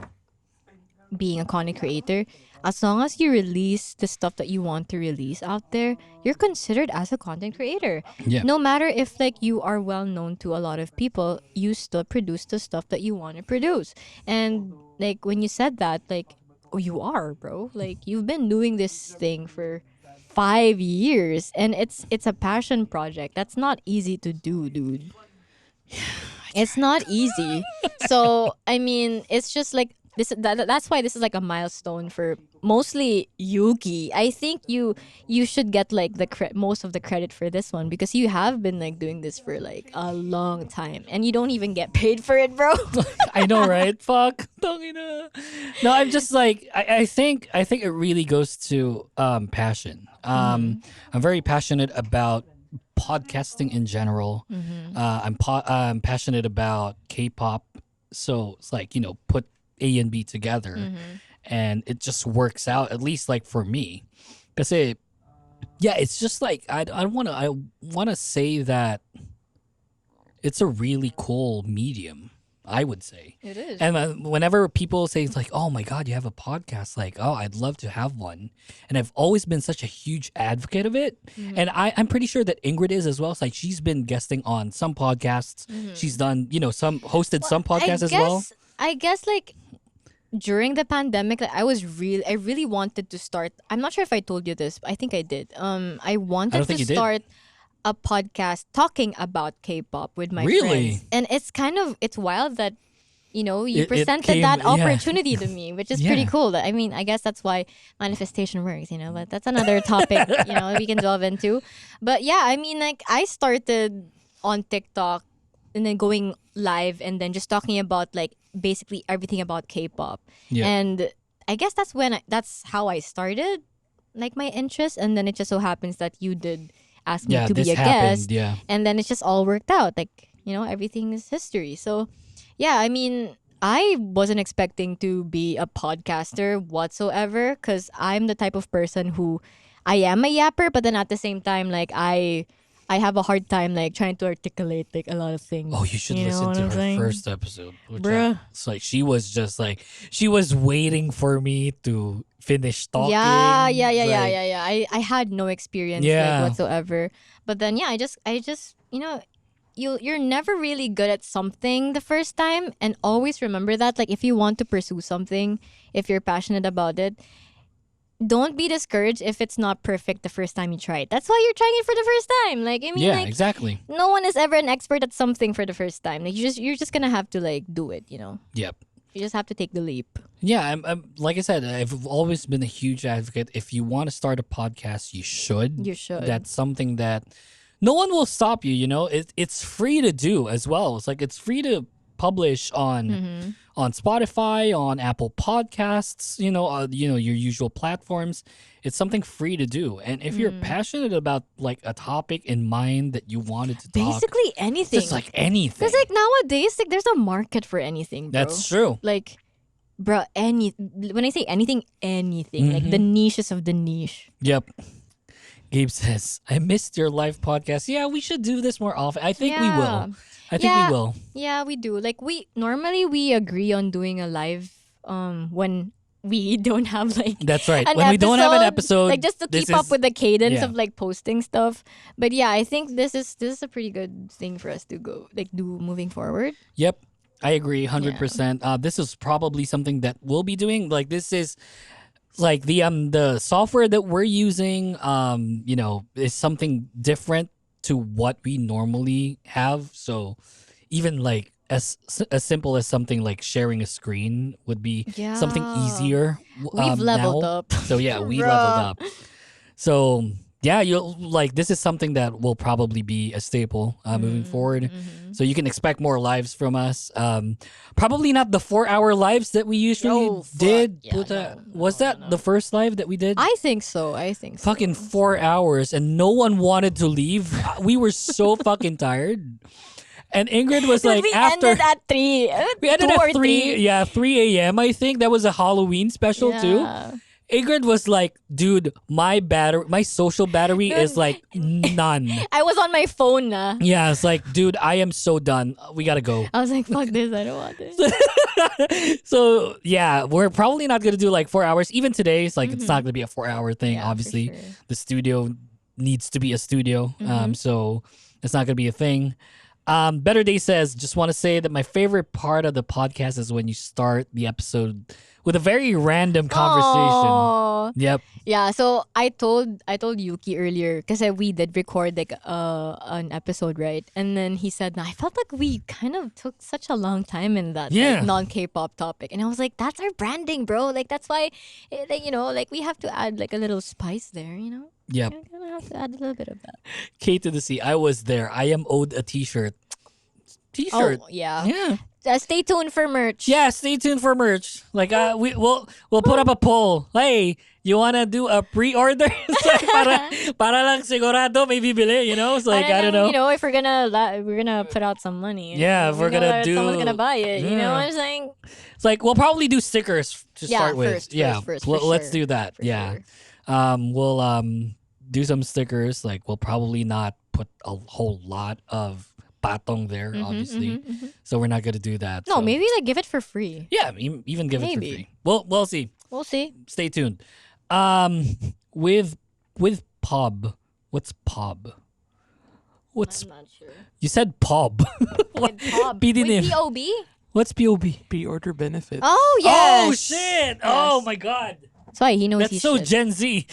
being a content creator. As long as you release the stuff that you want to release out there, you're considered as a content creator. Yeah. No matter if like you are well known to a lot of people, you still produce the stuff that you want to produce. And like when you said that, like, oh, you are, bro. Like you've been doing this thing for 5 years, and it's a passion project. That's not easy to do, dude. It's not easy. So I mean, it's just like that's why this is like a milestone for mostly Yuki. I think you should get like most of the credit for this one because you have been like doing this for like a long time and you don't even get paid for it, bro. I know, right? Fuck. Tangina. No, I'm just like I think it really goes to passion. I'm very passionate about podcasting in general. I'm passionate about K-pop, so it's like put A and B together, and it just works out. At least like for me, because it's just like I want to say that it's a really cool medium. I would say It is. and whenever people say it's like, oh my God, you have a podcast, like, oh, I'd love to have one. And I've always been such a huge advocate of it. And I'm pretty sure that Ingrid is as well. It's like she's been guesting on some podcasts. She's done, hosted some podcasts as well. I guess like during the pandemic, like, I really wanted to start. I'm not sure if I told you this, but I think I did. I wanted think to you did. start a podcast talking about K-pop with my Really? friends, and it's wild that you It presented came- that yeah. opportunity to me, which is pretty Yeah. cool. I mean, I guess that's why manifestation works, but that's another topic we can delve into. But yeah, I mean, like I started on TikTok and then going live and then just talking about like basically everything about K-pop. Yeah. And I guess that's how I started like my interest, and then it just so happens that you did ask me Yeah, to this be a happened. guest, Yeah. and then it just all worked out. Like everything is history. So yeah, I mean, I wasn't expecting to be a podcaster whatsoever because I'm the type of person who I am a yapper, but then at the same time, like I have a hard time like trying to articulate like a lot of things. Oh, you should know listen what to I'm her saying? first episode. Bruh. It's like she was just like she was waiting for me to finish talking. Yeah. I had no experience Yeah. like whatsoever. But then yeah, I just you're never really good at something the first time, and always remember that like if you want to pursue something, if you're passionate about it, don't be discouraged if it's not perfect the first time you try it. That's why you're trying it for the first time. Like I mean, Yeah, like exactly. no one is ever an expert at something for the first time. Like you're just gonna have to like do it. Yep. You just have to take the leap. Yeah, I'm like I said, I've always been a huge advocate. If you want to start a podcast, you should. You should. That's something that no one will stop you. It's free to do as well. It's like it's free to publish on Spotify, on Apple Podcasts. Your usual platforms. It's something free to do, and if you're passionate about like a topic in mind that you wanted to talk, Basically anything. just like anything. Because like nowadays, like there's a market for anything, bro. That's true. Like, bro, when I say anything, like the niches of the niche. Yep. Gabe says, I missed your live podcast. Yeah, we should do this more often. I think we will. I think Yeah. we will. Yeah, we do. Like we agree on doing a live when we don't have like That's right. an When we don't have an episode, like just to this keep up is- with the cadence yeah. of like posting stuff. But yeah, I think this is a pretty good thing for us to go like do moving forward. Yep. I agree 100%. This is probably something that we'll be doing. Like this is like the software that we're using is something different to what we normally have. So even like as simple as something like sharing a screen would be something easier. We've leveled now. up. So yeah, we Bruh. leveled up. So yeah, you'll like this is something that will probably be a staple moving forward. So you can expect more lives from us. Probably not the 4-hour lives that we usually Oh, fuck. did. Yeah, But, was that the first live that we did? I think so. Fucking 4 hours and no one wanted to leave. We were so fucking tired. And Ingrid was like, we after ended at 3. we ended 2 or at 3 a.m. I think that was a Halloween special too. Yeah. Ingrid was like, dude, my social battery is like none. I was on my phone na. Yeah, it's like, dude, I am so done. We gotta go. I was like, fuck this, I don't want this. So yeah, we're probably not gonna do like 4 hours. Even today, it's like it's not gonna be a 4-hour thing. Yeah, for Obviously, sure. the studio needs to be a studio. So it's not gonna be a thing. Better Day says, just want to say that my favorite part of the podcast is when you start the episode with a very random conversation. Oh, now. Yep. Yeah, so I told Yuki earlier because we did record like an episode, right? And then he said, "I felt like we kind of took such a long time in that Yeah. like, non K-pop topic," and I was like, "That's our branding, bro. Like that's why, like like we have to add like a little spice there, you know? Yep. We're gonna have to add a little bit of that." K to the C. I was there. I am owed a T-shirt. T-shirt. Oh yeah. Yeah. Stay tuned for merch. Yeah, stay tuned for merch. Like we'll put up a poll. Hey, you wanna do a pre-order? So, para lang sigurado may bibili, you know? It's like I don't know. You know, if we're gonna put out some money. Yeah, if we're gonna do someone's gonna buy it. You know Yeah. what I'm saying? It's like we'll probably do stickers to Yeah, start with. first, Yeah, first, for let's sure. do that. For Yeah. sure. We'll do some stickers. Like we'll probably not put a whole lot of patong there, obviously. So we're not gonna do that. No, so. maybe like give it for free. Yeah, even give it for Maybe. free. We'll see. We'll see. Stay tuned. With pub, what's pub? What's I'm not sure. you said pub? What? With Bob. PD With name. POB? What's POB? Pre-order benefit. Oh yes. Oh shit! Oh my god, That's why he knows that's he's so shit. Gen Z.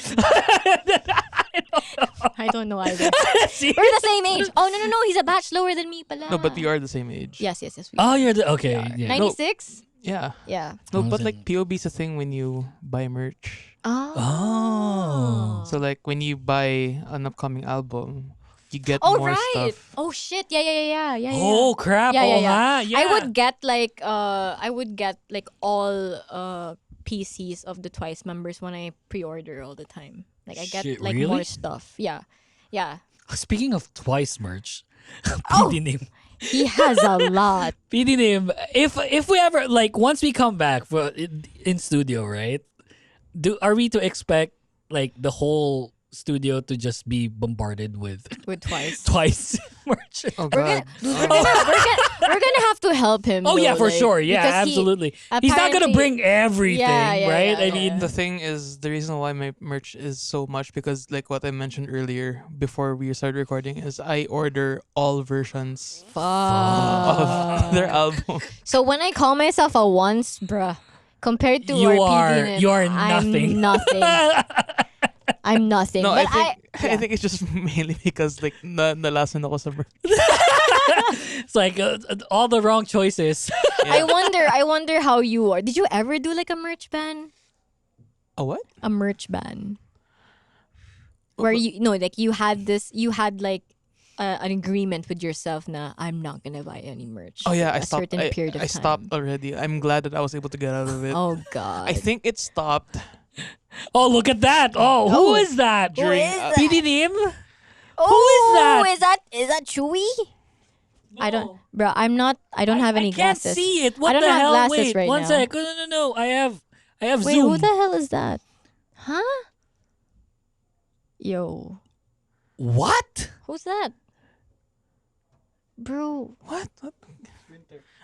I don't know either. See? We're the same age. Oh no, he's a batch lower than me pala. No, but we are the same age. Yes, we Oh, are. you're the okay. Yeah. 96? Yeah. Yeah. No, Oh, but is like it- POB is a thing when you buy merch. Oh. So like when you buy an upcoming album, you get Oh more right. stuff. Oh shit. Yeah. Oh crap! Yeah, oh yeah. nga, yeah. I would get like all PCs of the Twice members when I pre-order all the time. Like I get Shit, like really? more stuff. Yeah. Yeah. Speaking of Twice merch, Oh. PD name. He has a lot. PD name. If we ever like once we come back for in studio, right? Are we to expect like the whole studio to just be bombarded with With Twice. Twice merch? Oh We're god. we're gonna have to help him. Oh yeah, though, for like, sure. Yeah, because he- absolutely. He's not gonna apparently- bring everything, Yeah, right? yeah, I mean, The thing is, the reason why my merch is so much because, like what I mentioned earlier before we started recording, is I order all versions Fuck. of their album. So when I call myself a once, bruh, compared to You our are- PD, you are I'm nothing. nothing. I'm nothing. No, but I think it's just mainly because like nalasan ako sa merch. it's like all the wrong choices. I wonder how you are. Did you ever do like a merch ban? A what? A merch ban. Where you had like an agreement with yourself na I'm not gonna buy any merch. Oh yeah, for I a stopped. certain period of I time. stopped already. I'm glad that I was able to get out of it. Oh god. I think it stopped Oh, look at that! Oh, who is that? Who is that? PD name? Oh, is that? Is that Chewy? I don't, bro. I don't have any I can't glasses. see it. What I don't the have hell? glasses Wait, right one now. sec. No. I have Wait, Zoom. who the hell is that? Huh? Yo, What? who's that? Bro. what?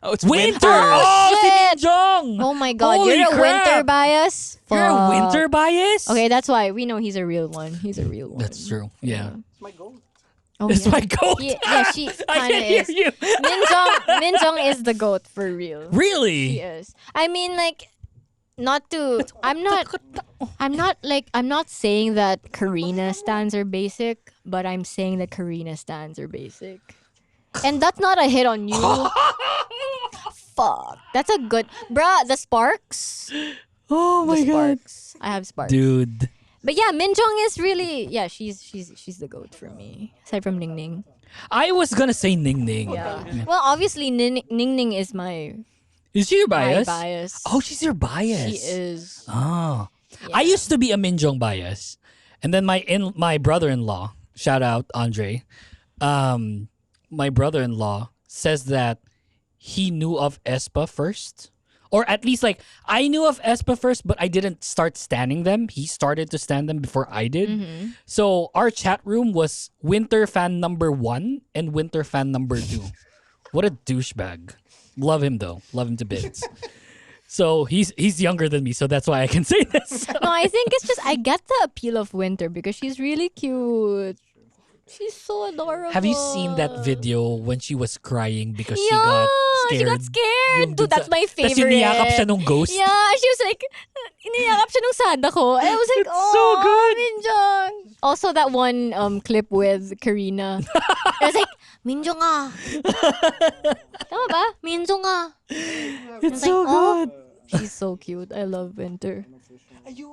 Oh, it's Winter. winter. Oh, si shit. Minjong. Oh my god, Holy you're a crap. winter bias? You're a Fuck. winter bias. Okay, that's why we know he's a real one. He's a real one. That's true. Yeah. Oh, It's yeah. my goat. Yeah, she I kind of can hear is. you. Minjong is the goat for real. Really? He is. I mean, like, not to. I'm not saying that Karina stands are basic, but I'm saying that Karina stands are basic. And that's not a hit on you. Fuck. That's a good. Bruh, the Sparks. Oh The Sparks. I have Sparks. Dude. But yeah, Minjong is really. Yeah, she's the goat for me. Aside from Ning Ning. I was gonna say Ning Ning. Yeah. Well, obviously, Ning Ning is my Is she your bias? bias. Oh, she's your bias. She is. Oh. Yeah. I used to be a Minjong bias. And then my brother-in-law, shout out Andre, my brother-in-law says that he knew of Espa first. Or at least like I knew of Espa first, but I didn't start standing them. He started to stand them before I did. Mm-hmm. So our chat room was Winter fan number 1 and Winter fan number 2. What a douchebag. Love him though. Love him to bits. So he's younger than me, so that's why I can say this. No, I think it's just I get the appeal of Winter because she's really cute. She's so adorable. Have you seen that video when she was crying because Yeah, she got scared? she got scared. Yung Dude, dun that's sa- my Tas favorite. yung niyakap siya nung ghost. Yeah, she was like, iniyakap siya nung sad ako. And I was like, It's so oh, good. Minjong. Also, that one clip with Karina. I was like, Minjong ah. Tama ba? Minjong ah. It's like, so oh. good. She's so cute. I love Winter.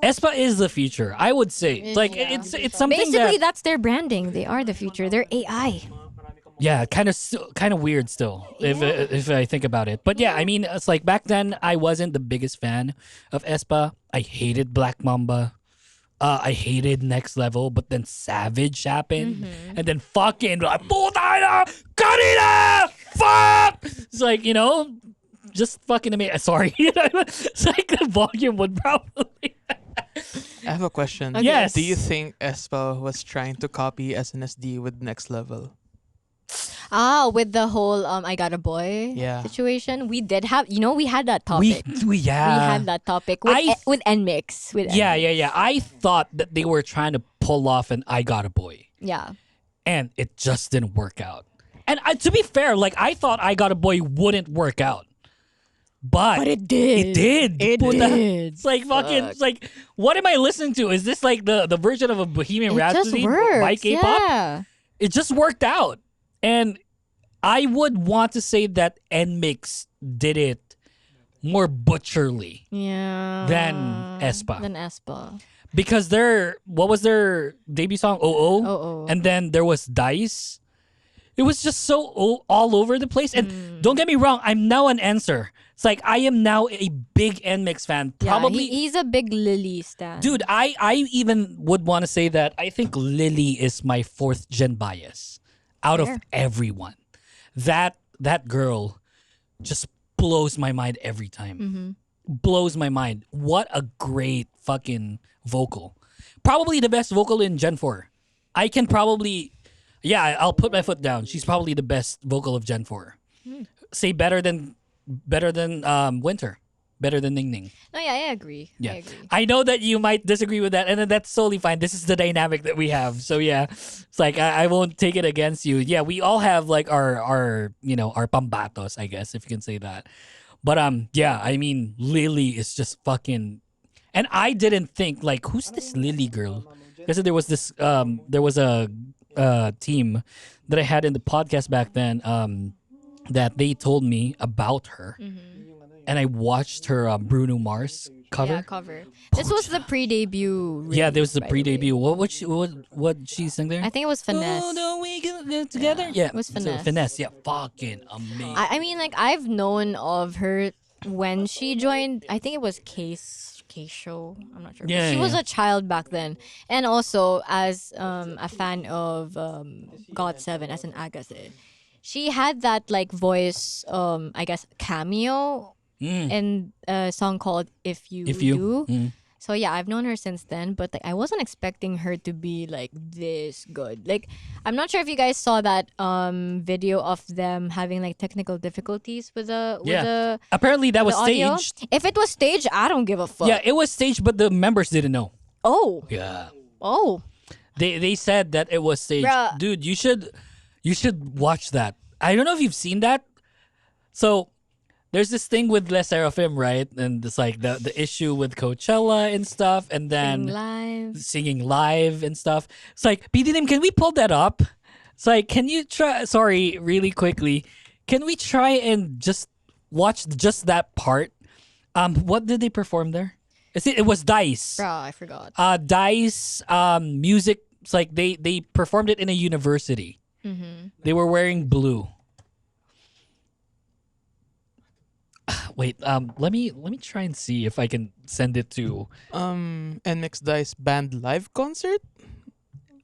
Espa is the future, I would say. Like Yeah. it's something Basically, that that's their branding. They are the future. They're AI. yeah, kind of weird still if I think about it. But yeah, I mean, it's like back then I wasn't the biggest fan of Espa. I hated Black Mamba. I hated Next Level, but then Savage happened, and then fucking like puta na, Karina, fuck. It's like just fucking amazing. Sorry, it's like the volume would probably. I have a question. Okay. Yes. Do you think Espa was trying to copy SNSD with Next Level? With the whole I got a boy Yeah. situation, we did have we had that We topic. we yeah. We had that topic with I- with NMix. With Yeah, NMix. yeah, yeah. I thought that they were trying to pull off an I Got a Boy, Yeah. and it just didn't work out. And to be fair, like I thought I Got a Boy wouldn't work out, but it did. It did. It Puta. did. It's like fucking. It's like, what am I listening to? Is this like the version of a Bohemian It just Rhapsody works. by K-pop? Yeah. It just worked out, and I would want to say that NMix did it more butcherly Yeah. than Espa. Than Espa. Because what was their debut song? Oh. Oh. And then there was Dice. It was just so all over the place. And don't get me wrong, I'm now an answer. It's like I am now a big NMix fan. Probably, Yeah, he's a big Lily stan. dude. I even would want to say that I think Lily is my fourth gen bias out Fair. of everyone. That girl just blows my mind every time. Blows my mind. What a great fucking vocal. Probably the best vocal in Gen 4. I can probably, yeah, I'll put my foot down. She's probably the best vocal of Gen 4. Say better than Winter. Better than Ning Ning. No, yeah, I agree. Yeah. I agree. I know that you might disagree with that, and then that's totally fine. This is the dynamic that we have. So yeah, it's like I won't take it against you. Yeah, we all have like our our pambatos, I guess, if you can say that. But yeah, I mean Lily is just fucking, and I didn't think like who's this Lily girl? Because there was this there was a team that I had in the podcast back then that they told me about her. And I watched her Bruno Mars cover. Yeah, cover. This was the pre-debut. Yeah, there was the release, by way. pre-debut. What she sang there? I think it was Finesse. Oh, no, we get together. Yeah, it was so Finesse. Finesse. Yeah, fucking amazing. I mean, like I've known of her when she joined. I think it was K Show. I'm not sure. Yeah, she yeah, was yeah. a child back then, and also as a fan of God7 as an Agase. She had that like voice, I guess cameo in a song called "If You Do." So yeah, I've known her since then, but like I wasn't expecting her to be like this good. Like I'm not sure if you guys saw that video of them having like technical difficulties with the Apparently that was the audio. staged. If it was staged, I don't give a fuck. Yeah, it was staged, but the members didn't know. Oh. Yeah, Oh. they said that it was staged. Bruh. Dude, you should watch that. I don't know if you've seen that. So there's this thing with Les Seraphim, right? And it's like the issue with Coachella and stuff, and then Live. singing live and stuff. It's like, PDM, can we pull that up? It's like, can you try? Sorry, really quickly, can we try and just watch just that part? What did they perform there? It was Dice. Bruh, I forgot. Dice music. It's like they performed it in a university. They were wearing blue. Wait, let me try and see if I can send it to. NMix Dice band live concert?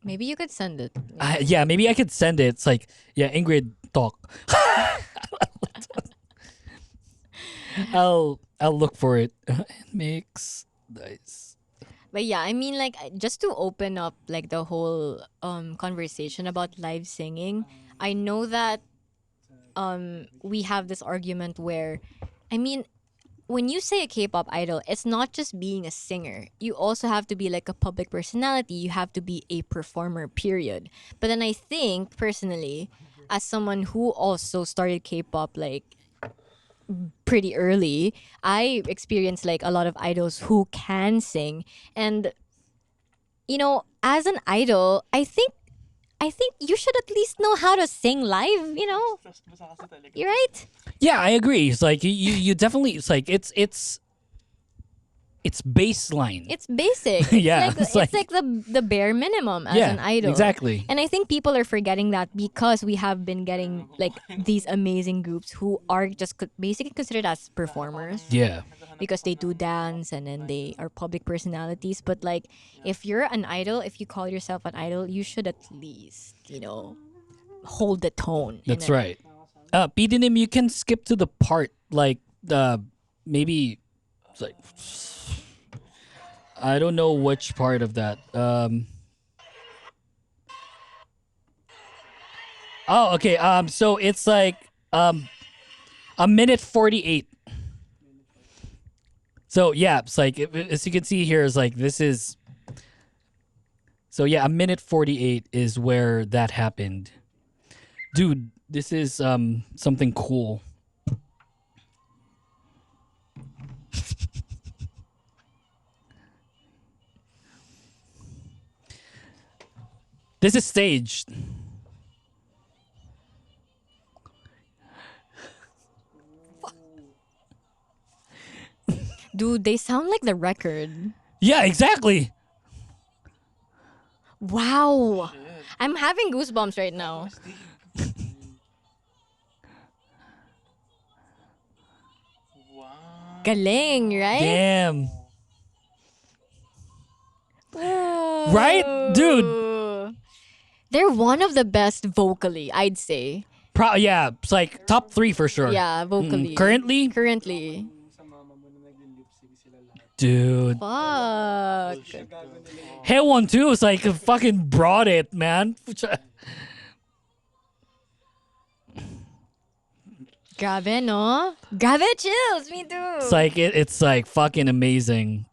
Maybe you could send it. Yeah, maybe I could send it. It's like, yeah, Ingrid, talk. I'll look for it. Mix Dice. But yeah, I mean, like, just to open up like the whole conversation about live singing, I know that we have this argument where, I mean, when you say a K-pop idol, it's not just being a singer. You also have to be like a public personality. You have to be a performer, period. But then I think, personally, as someone who also started K-pop like pretty early, I experienced like a lot of idols who can sing. And as an idol, I think you should at least know how to sing live, You're right? Yeah, I agree. It's like you definitely. It's like it's baseline. It's basic. Yeah, It's like the bare minimum as yeah, an idol. exactly. And I think people are forgetting that because we have been getting like these amazing groups who are just basically considered as performers Yeah. because they do dance and then they are public personalities. But like, if you're an idol, if you call yourself an idol, you should at least, hold the tone. That's right. Pidinim, you can skip to the part like maybe it's like I don't know which part of that. Oh, okay. So it's like a minute 48. So yeah, it's like as you can see here is like this is. So yeah, a minute 48 is where that happened. Dude, this is something cool. This is staged. Dude, they sound like the record. Yeah, exactly. Wow. I'm having goosebumps right now. Galing, right? Damn. Ooh. Right? Dude. They're one of the best vocally, I'd say. Yeah, it's like top 3 for sure. Yeah, vocally. Currently? Currently. Dude. Fuck. One too is like fucking brought it, man. Grabe, no? Grabe chills, me too. It's like it's like fucking amazing.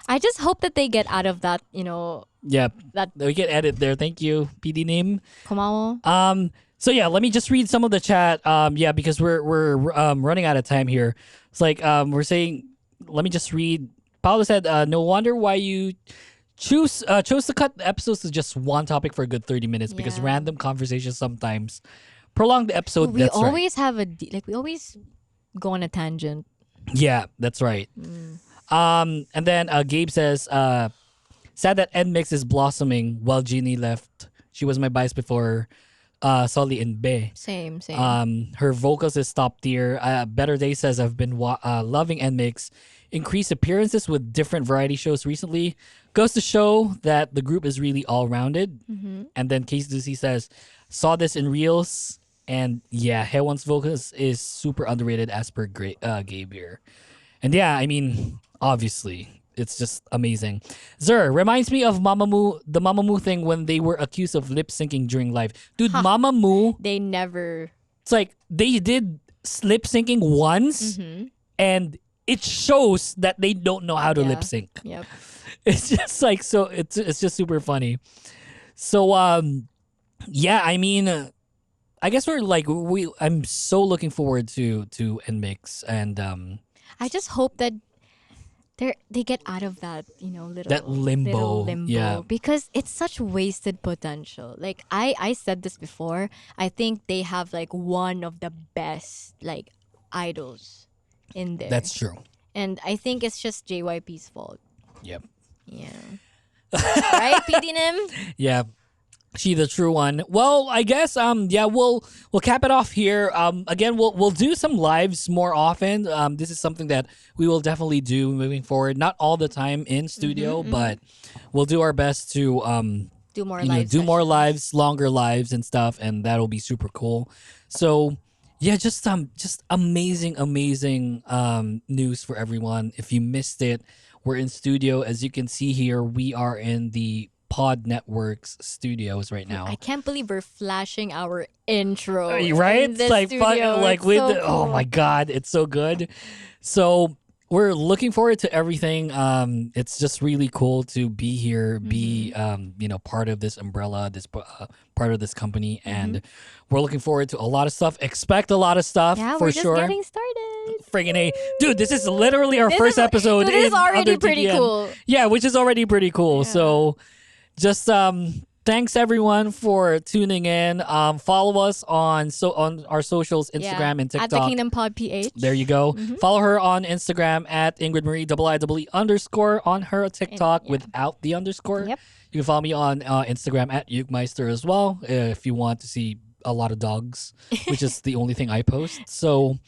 I just hope that they get out of that, Yeah, that we can edit there. Thank you, PD name. kumawo. So yeah, let me just read some of the chat. Yeah, because we're running out of time here. It's like we're saying. Let me just read. Paolo said, "No wonder why you chose to cut the episodes to just one topic for a good 30 minutes because Yeah. random conversations sometimes prolong the episode." We That's right. always have we always go on a tangent. Yeah, that's right. And then Gabe says, sad that NMIX is blossoming while Jeannie left. She was my bias before Solly and Be. Same. Her vocals is top tier. Better Day says, I've been loving NMIX. Increased appearances with different variety shows recently. Goes to show that the group is really all-rounded. And then Case Lucy says, saw this in Reels. And yeah, Haewon's vocals is super underrated as per Gabe here. And yeah, I mean, obviously, it's just amazing. Zer reminds me of Mamamoo, the Mamamoo thing when they were accused of lip syncing during live. Dude, Mamamoo, They never. it's like they did lip syncing once, and it shows that they don't know how to Yeah. lip sync. Yep. It's just like so. It's just super funny. So yeah, I mean. I guess I'm so looking forward to NMIX and I just hope that they get out of that, that limbo. little limbo, Yeah. because it's such wasted potential. Like I said this before, I think they have like one of the best like idols in there. That's true. And I think it's just JYP's fault. Yep. Yeah. Right, PDNM? Yeah. She the true one. Well, I guess yeah, we'll cap it off here. Again, we'll do some lives more often. This is something that we will definitely do moving forward. Not all the time in studio, but we'll do our best to Do more do more lives, longer lives and stuff, and that'll be super cool. So yeah, just amazing news for everyone. If you missed it, we're in studio. As you can see here, we are in the Pod Networks studios right now. I can't believe we're flashing our intro. Right? In It's this like studio. like It's with so oh cool. my god, it's so good. So we're looking forward to everything. It's just really cool to be here, be part of this umbrella, this part of this company, and we're looking forward to a lot of stuff. Expect a lot of stuff Yeah, for we're just sure. getting started. Friggin' A. Dude, this is literally our This first is- episode. this is in already under pretty TPN. cool. Yeah, which is already pretty cool. Yeah. So just thanks everyone for tuning in. Follow us on our socials, Instagram and TikTok. At the Kingdom Pod PH. There you go. Follow her on Instagram at Ingrid Marie _, on her TikTok without the underscore. Yep. You can follow me on Instagram at Yugmeister as well if you want to see a lot of dogs, which is the only thing I post. So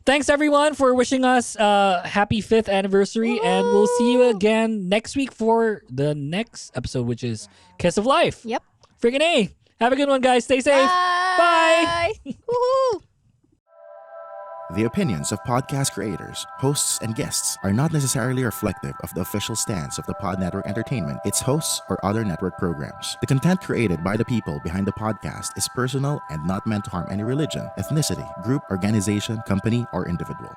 thanks everyone for wishing us happy 5th anniversary, and we'll see you again next week for the next episode, which is Kiss of Life. Yep. Friggin' A. Have a good one, guys. Stay safe. Bye. Woohoo. The opinions of podcast creators, hosts, and guests are not necessarily reflective of the official stance of the Pod Network Entertainment, its hosts, or other network programs. The content created by the people behind the podcast is personal and not meant to harm any religion, ethnicity, group, organization, company, or individual.